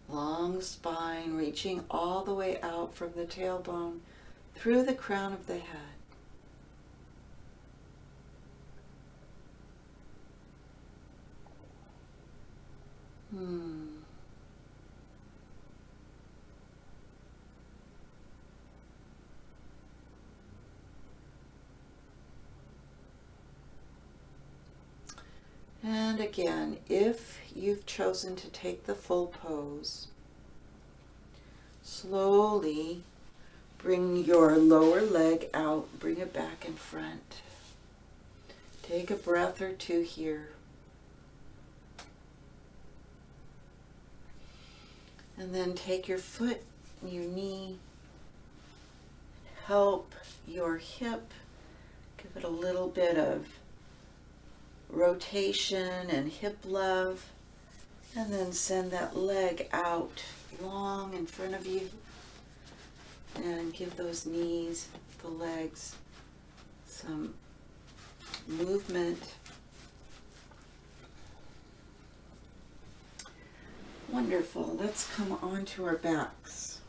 Speaker 1: Long spine reaching all the way out from the tailbone through the crown of the head. And again, if you've chosen to take the full pose, slowly bring your lower leg out, bring it back in front. Take a breath or two here. And then take your foot, your knee, help your hip, give it a little bit of rotation and hip love, and then send that leg out long in front of you, and give those knees, the legs, some movement. Wonderful. Let's come onto our backs.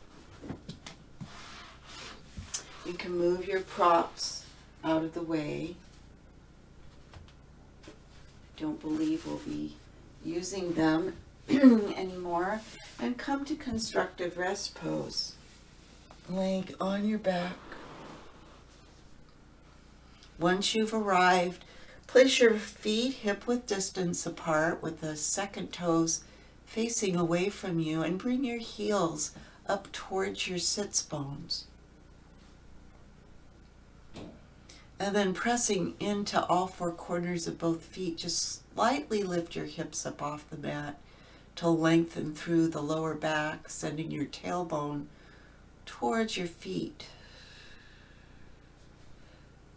Speaker 1: You can move your props out of the way. Don't believe we'll be using them anymore. And come to constructive rest pose. Laying on your back. Once you've arrived, place your feet hip-width distance apart with the second toes facing away from you, and bring your heels up towards your sits bones. And then pressing into all four corners of both feet, just slightly lift your hips up off the mat to lengthen through the lower back, sending your tailbone towards your feet.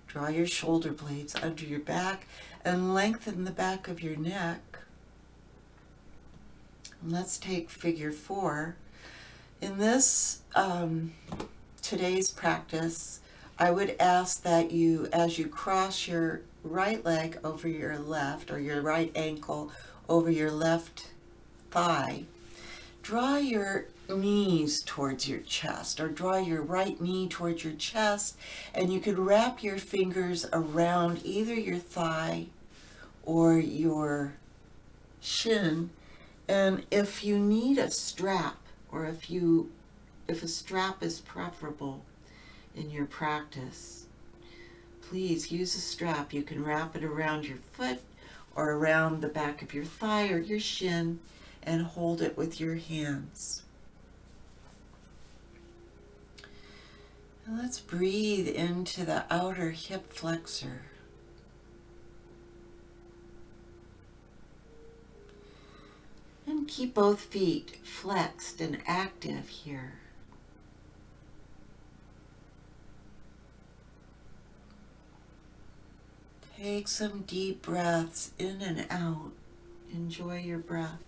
Speaker 1: Draw your shoulder blades under your back and lengthen the back of your neck. And let's take figure 4. In this today's practice, I would ask that you, as you cross your right leg over your left, or your right ankle over your left thigh, draw your knees towards your chest, or draw your right knee towards your chest, and you could wrap your fingers around either your thigh or your shin. And if you need a strap, or if a strap is preferable in your practice, please use a strap. You can wrap it around your foot or around the back of your thigh or your shin and hold it with your hands. And let's breathe into the outer hip flexor. And keep both feet flexed and active here. Take some deep breaths in and out. Enjoy your breath.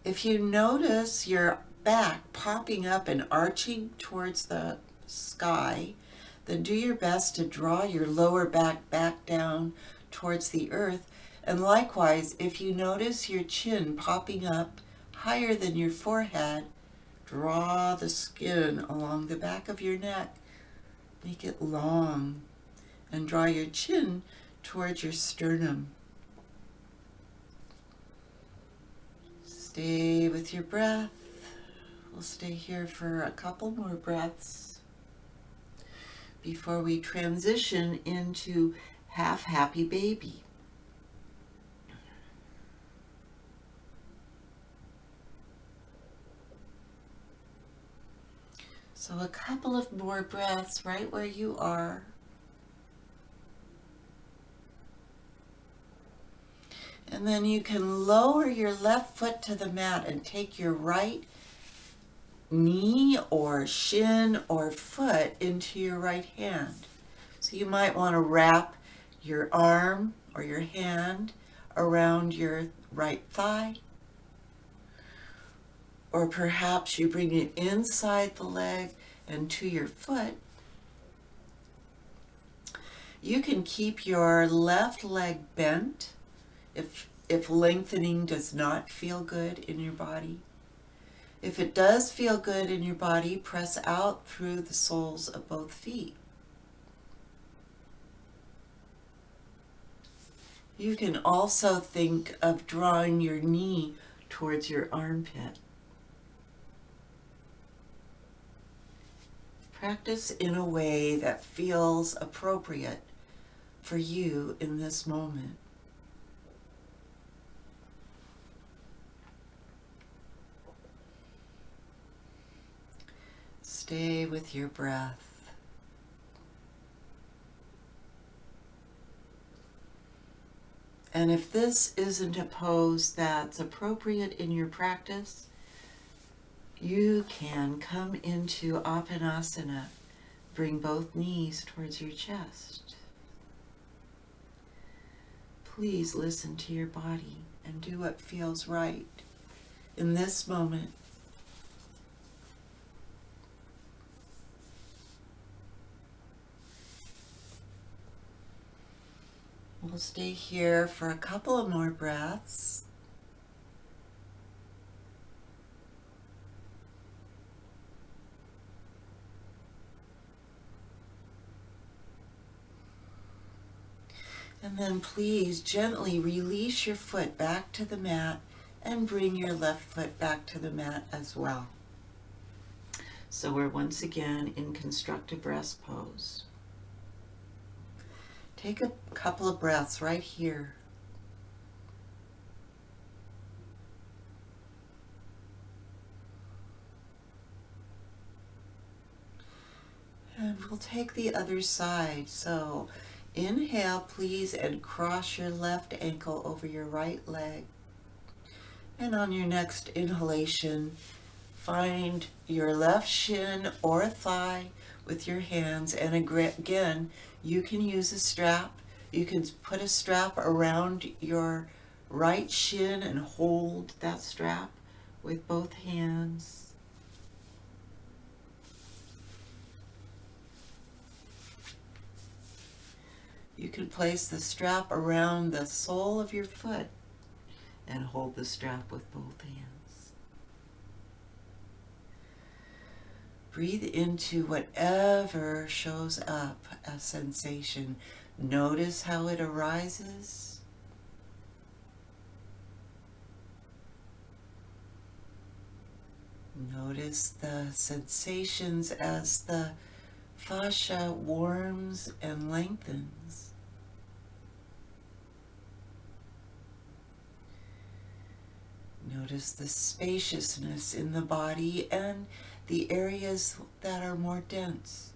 Speaker 1: If you notice your back popping up and arching towards the sky, then do your best to draw your lower back down towards the earth. And likewise, if you notice your chin popping up higher than your forehead, draw the skin along the back of your neck. Make it long and draw your chin towards your sternum. Stay with your breath. We'll stay here for a couple more breaths before we transition into half happy baby. So a couple of more breaths right where you are. And then you can lower your left foot to the mat and take your right knee or shin or foot into your right hand. So you might want to wrap your arm or your hand around your right thigh. Or perhaps you bring it inside the leg and to your foot. You can keep your left leg bent if lengthening does not feel good in your body. If it does feel good in your body, press out through the soles of both feet. You can also think of drawing your knee towards your armpit. Practice in a way that feels appropriate for you in this moment. Stay with your breath. And if this isn't a pose that's appropriate in your practice, you can come into Apanasana. Bring both knees towards your chest. Please listen to your body and do what feels right in this moment. We'll stay here for a couple of more breaths. And then please gently release your foot back to the mat and bring your left foot back to the mat as well. So we're once again in constructive rest pose. Take a couple of breaths right here. And we'll take the other side. So inhale, please, and cross your left ankle over your right leg. And on your next inhalation, find your left shin or thigh with your hands. And again, you can use a strap. You can put a strap around your right shin and hold that strap with both hands. You can place the strap around the sole of your foot and hold the strap with both hands. Breathe into whatever shows up as sensation. Notice how it arises. Notice the sensations as the fascia warms and lengthens. Notice the spaciousness in the body and the areas that are more dense.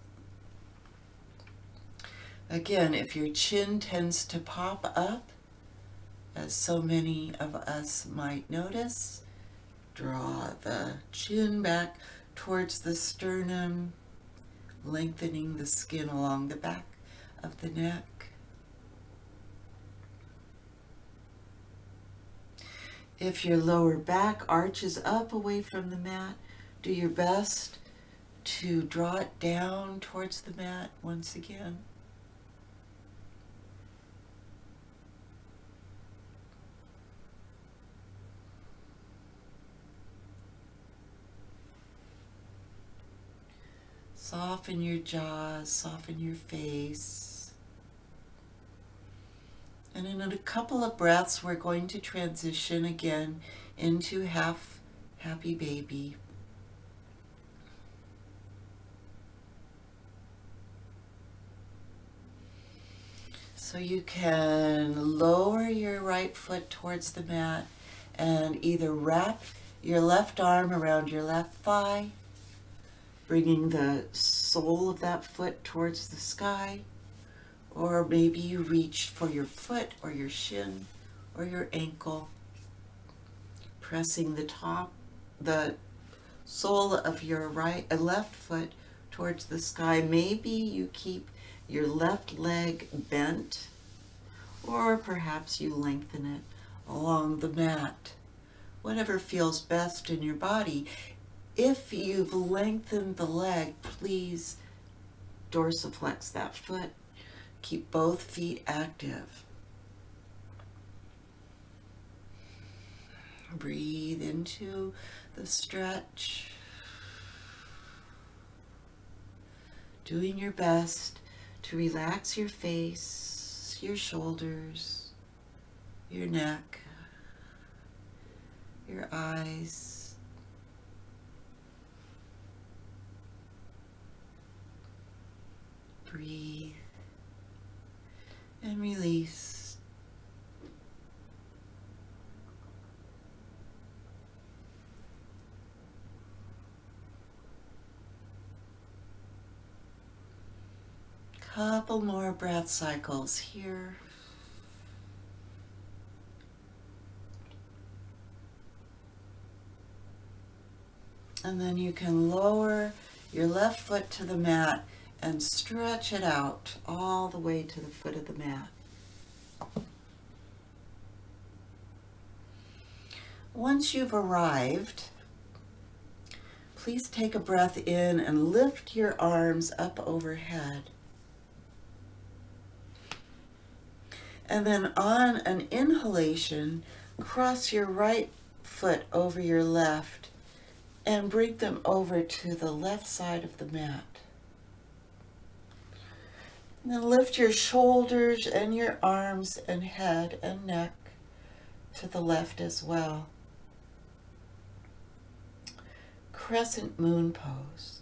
Speaker 1: Again, if your chin tends to pop up, as so many of us might notice, draw the chin back towards the sternum, lengthening the skin along the back of the neck. If your lower back arches up away from the mat, do your best to draw it down towards the mat once again. Soften your jaws, soften your face. And in a couple of breaths, we're going to transition again into half happy baby. So you can lower your right foot towards the mat and either wrap your left arm around your left thigh, bringing the sole of that foot towards the sky, or maybe you reach for your foot or your shin or your ankle, pressing the sole of your left foot towards the sky. Maybe you keep your left leg bent, or perhaps you lengthen it along the mat. Whatever feels best in your body. If you've lengthened the leg, please dorsiflex that foot. Keep both feet active. Breathe into the stretch. Doing your best to relax your face, your shoulders, your neck, your eyes. Breathe and release. Couple more breath cycles here. And then you can lower your left foot to the mat and stretch it out all the way to the foot of the mat. Once you've arrived, please take a breath in and lift your arms up overhead. And then on an inhalation, cross your right foot over your left and bring them over to the left side of the mat. And then lift your shoulders and your arms and head and neck to the left as well. Crescent moon pose.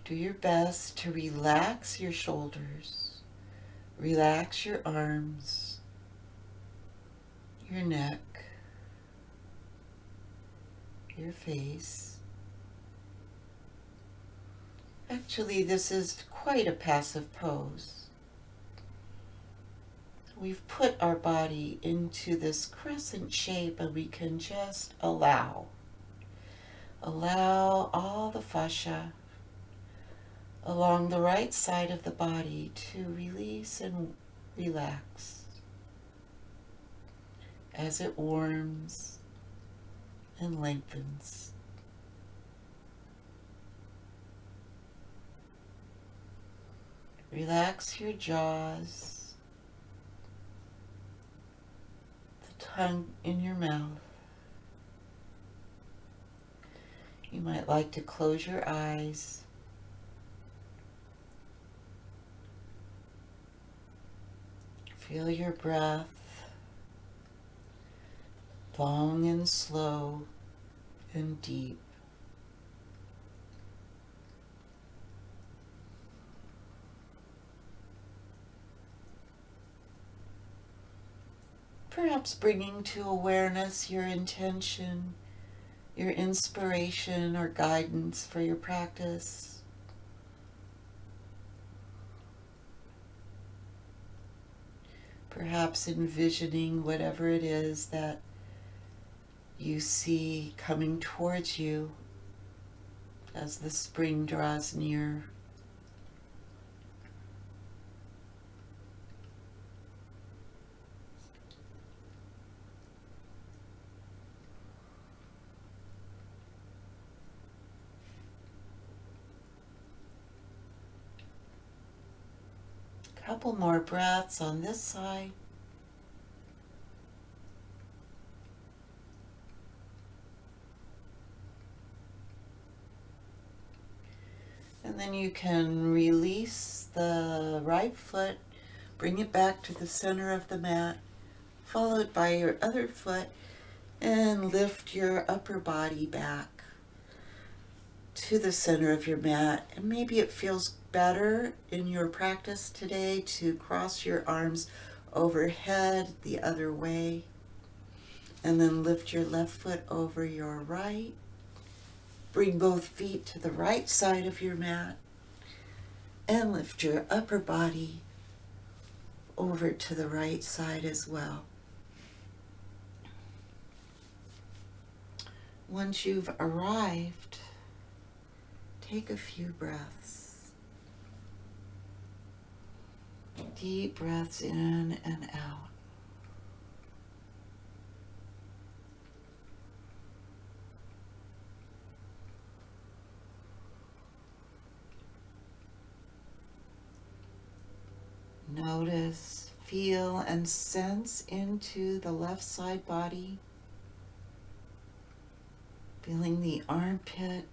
Speaker 1: Do your best to relax your shoulders, relax your arms, your neck, your face. Actually, this is quite a passive pose. We've put our body into this crescent shape and we can just allow all the fascia along the right side of the body to release and relax as it warms and lengthens. Relax your jaws, the tongue in your mouth. You might like to close your eyes. Feel your breath, long and slow and deep. Perhaps bringing to awareness your intention, your inspiration or guidance for your practice. Perhaps envisioning whatever it is that you see coming towards you as the spring draws near. Couple more breaths on this side. And then you can release the right foot, bring it back to the center of the mat, followed by your other foot, and lift your upper body back to the center of your mat. And maybe it feels better in your practice today to cross your arms overhead the other way, and then lift your left foot over your right. Bring both feet to the right side of your mat and lift your upper body over to the right side as well. Once you've arrived, take a few breaths. Deep breaths in and out. Notice, feel, and sense into the left side body, feeling the armpit,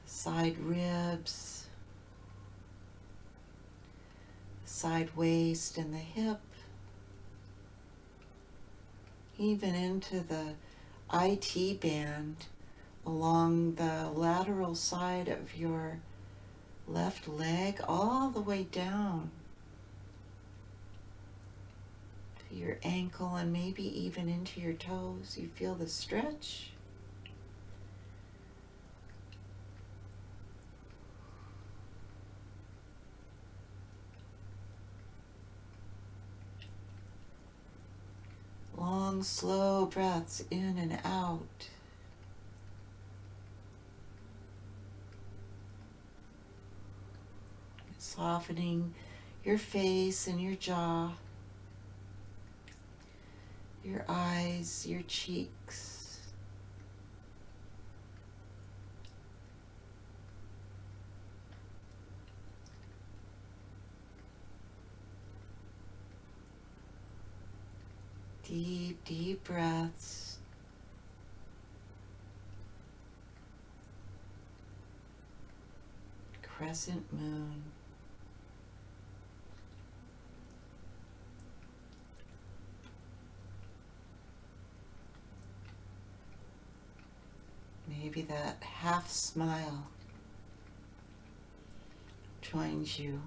Speaker 1: the side ribs, the side waist and the hip, even into the IT band along the lateral side of your left leg, all the way down to your ankle and maybe even into your toes. You feel the stretch. Long, slow breaths in and out. Softening your face and your jaw, your eyes, your cheeks. Deep, deep breaths. Crescent moon. Maybe that half smile joins you.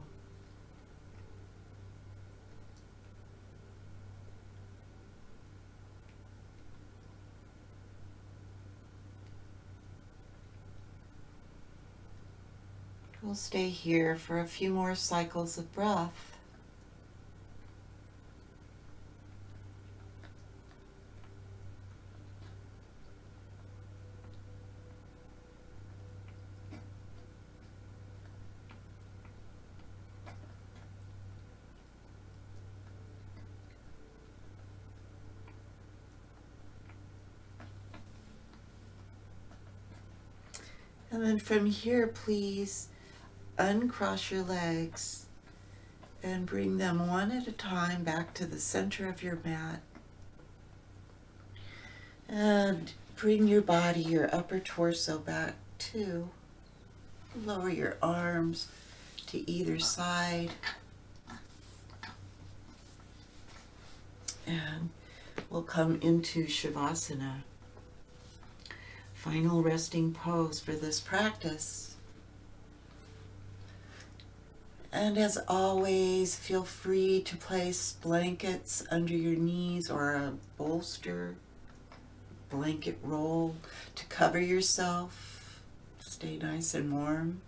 Speaker 1: We'll stay here for a few more cycles of breath. And then from here, please uncross your legs and bring them one at a time back to the center of your mat. And bring your body, your upper torso back too. Lower your arms to either side. And we'll come into Shavasana. Final resting pose for this practice. And as always, feel free to place blankets under your knees or a bolster, blanket roll to cover yourself. Stay nice and warm.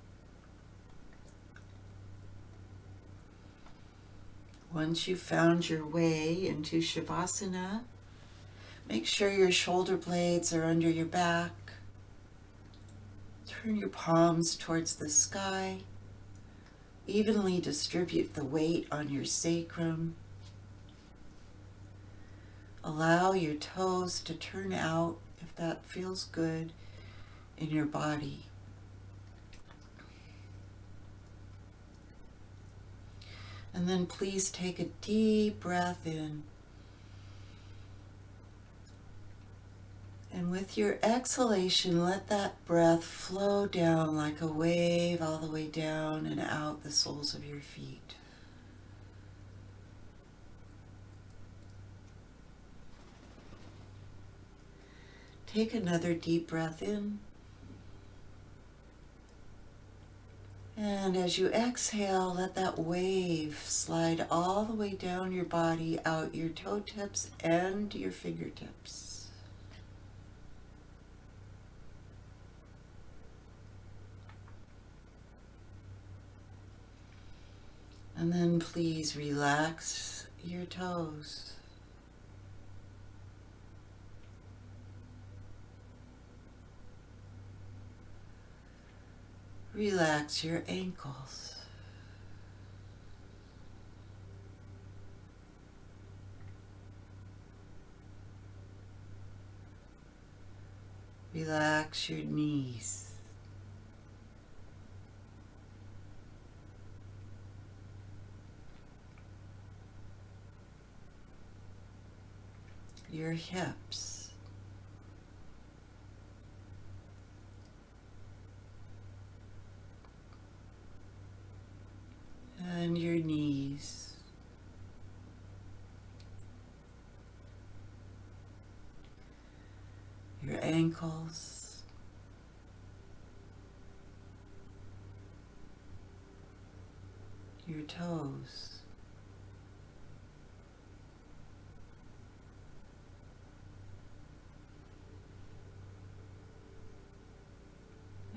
Speaker 1: Once you've found your way into Shavasana, make sure your shoulder blades are under your back. Turn your palms towards the sky. Evenly distribute the weight on your sacrum. Allow your toes to turn out if that feels good in your body. And then please take a deep breath in. And with your exhalation, let that breath flow down like a wave all the way down and out the soles of your feet. Take another deep breath in. And as you exhale, let that wave slide all the way down your body, out your toe tips and your fingertips. And then please relax your toes. Relax your ankles. Relax your knees. Your hips. And your knees. Your ankles. Your toes.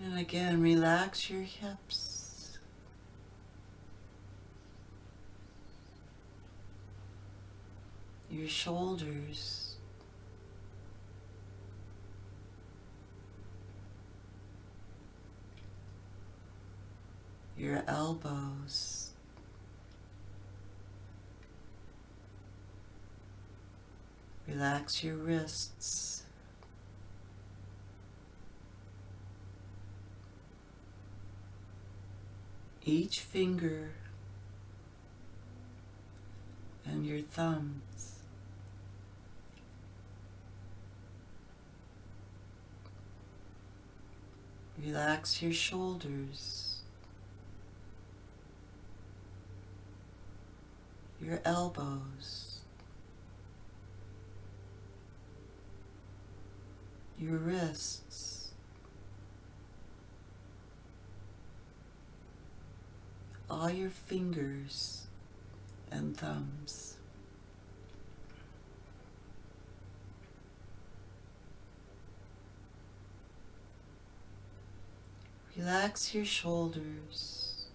Speaker 1: And again, relax your hips. Your shoulders. Your elbows. Relax your wrists. Each finger and your thumbs. Relax your shoulders, your elbows, your wrists, all your fingers and thumbs. Relax your shoulders,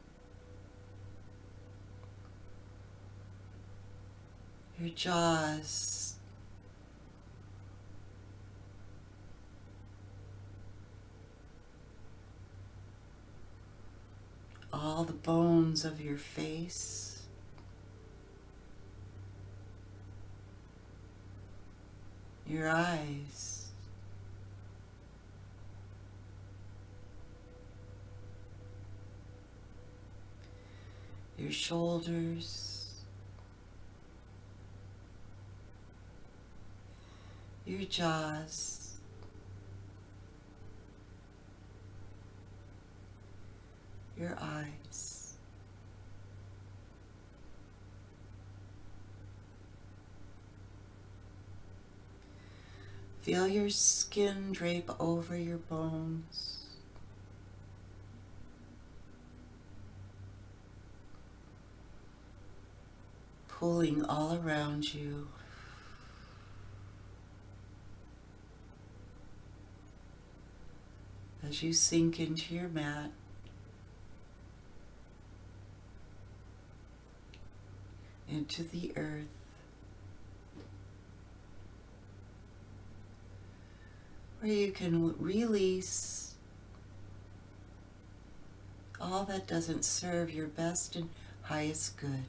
Speaker 1: your jaws, all the bones of your face, your eyes, your shoulders, your jaws, your eyes. Feel your skin drape over your bones. Pulling all around you. As you sink into your mat, into the earth, where you can release all that doesn't serve your best and highest good.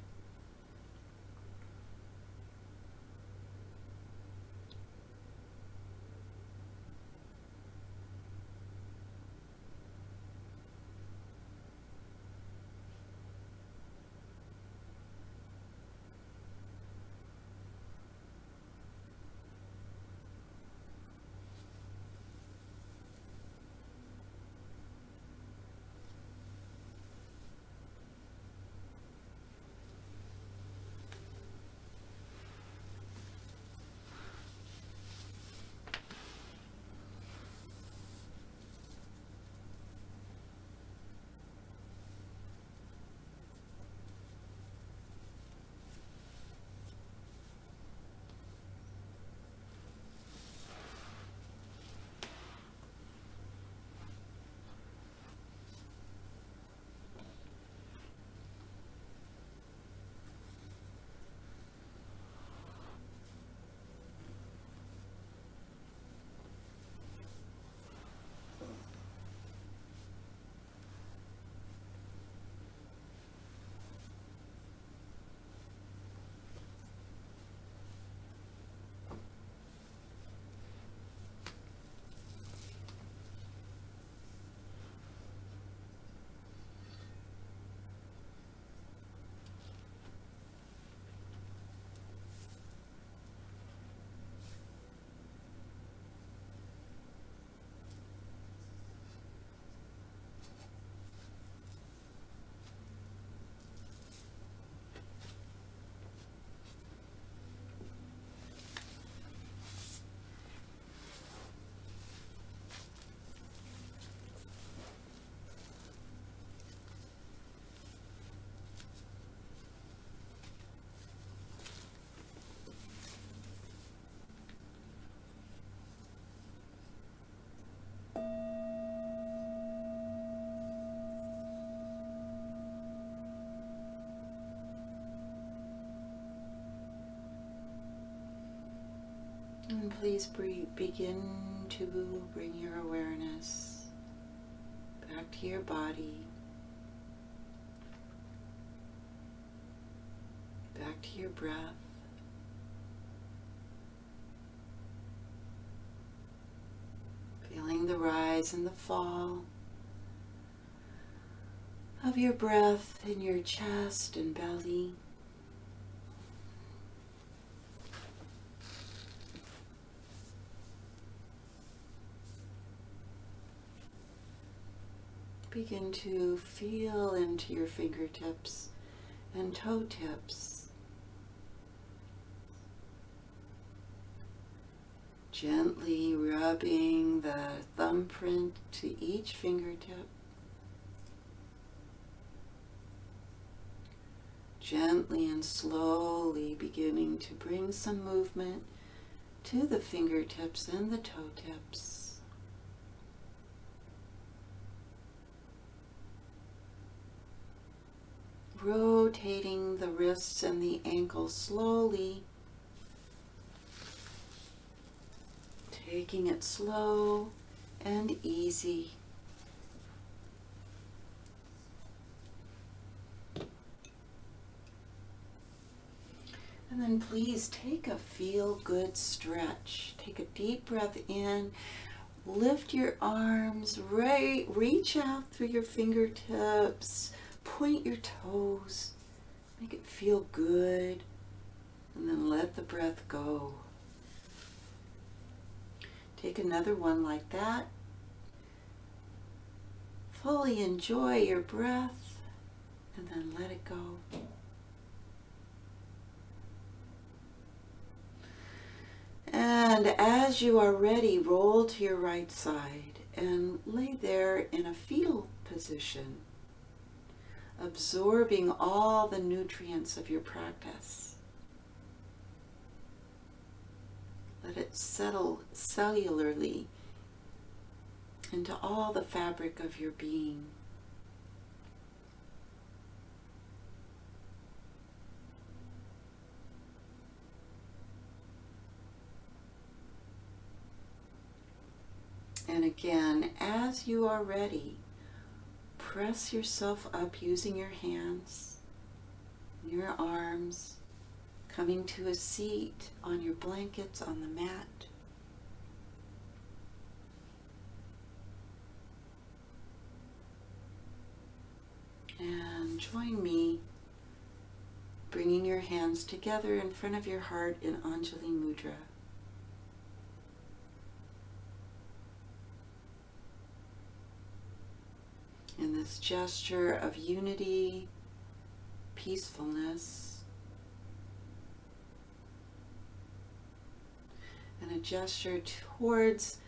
Speaker 1: please begin to bring your awareness back to your body, back to your breath. Feeling the rise and the fall of your breath in your chest and belly. Begin to feel into your fingertips and toe tips. Gently rubbing the thumbprint to each fingertip. Gently and slowly beginning to bring some movement to the fingertips and the toe tips. Rotating the wrists and the ankles slowly. Taking it slow and easy. And then please take a feel-good stretch. Take a deep breath in. Lift your arms, reach out through your fingertips. Point your toes. Make it feel good. And then let the breath go. Take another one like that. Fully enjoy your breath and then let it go. And as you are ready, roll to your right side and lay there in a fetal position, absorbing all the nutrients of your practice. Let it settle cellularly into all the fabric of your being. And again, as you are ready, press yourself up using your hands, your arms, coming to a seat on your blankets on the mat. And join me, bringing your hands together in front of your heart in Anjali Mudra. In this gesture of unity, peacefulness, and a gesture towards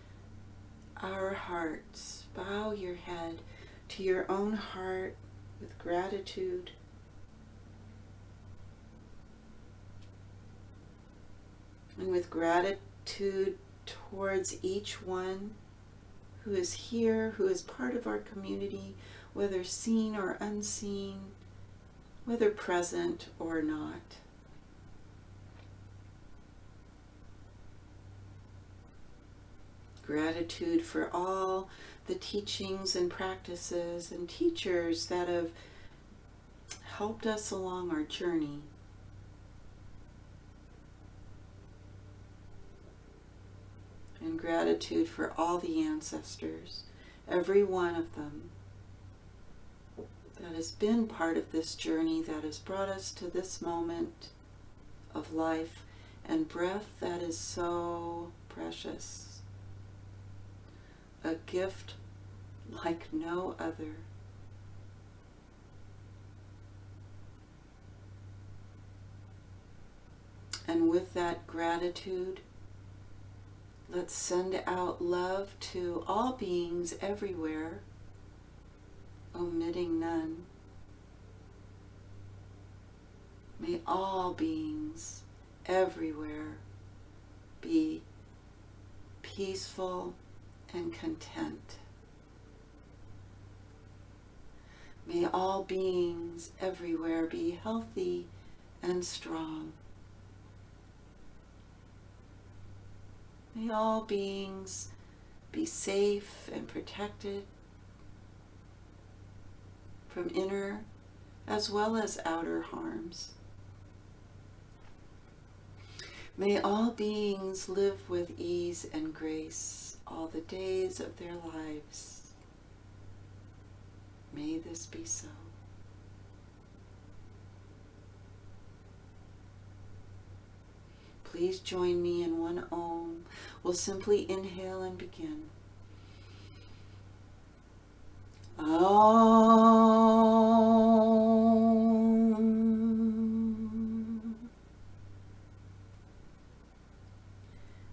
Speaker 1: our hearts. Bow your head to your own heart with gratitude. And with gratitude towards each one who is here, who is part of our community, whether seen or unseen, whether present or not. Gratitude for all the teachings and practices and teachers that have helped us along our journey. And gratitude for all the ancestors, every one of them that has been part of this journey, that has brought us to this moment of life and breath that is so precious. A gift like no other. And with that gratitude, let's send out love to all beings everywhere, omitting none. May all beings everywhere be peaceful and content. May all beings everywhere be healthy and strong. May all beings be safe and protected from inner as well as outer harms. May all beings live with ease and grace all the days of their lives. May this be so. Please join me in one Om. We'll simply inhale and begin. Om.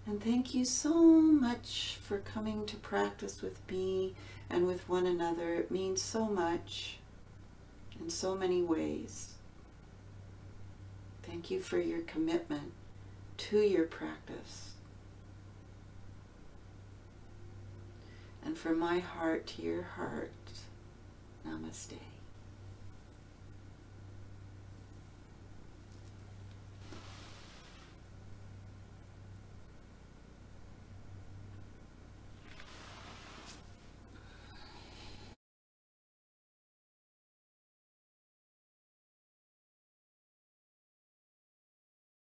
Speaker 1: And thank you so much for coming to practice with me and with one another. It means so much in so many ways. Thank you for your commitment to your practice. And from my heart to your heart, Namaste.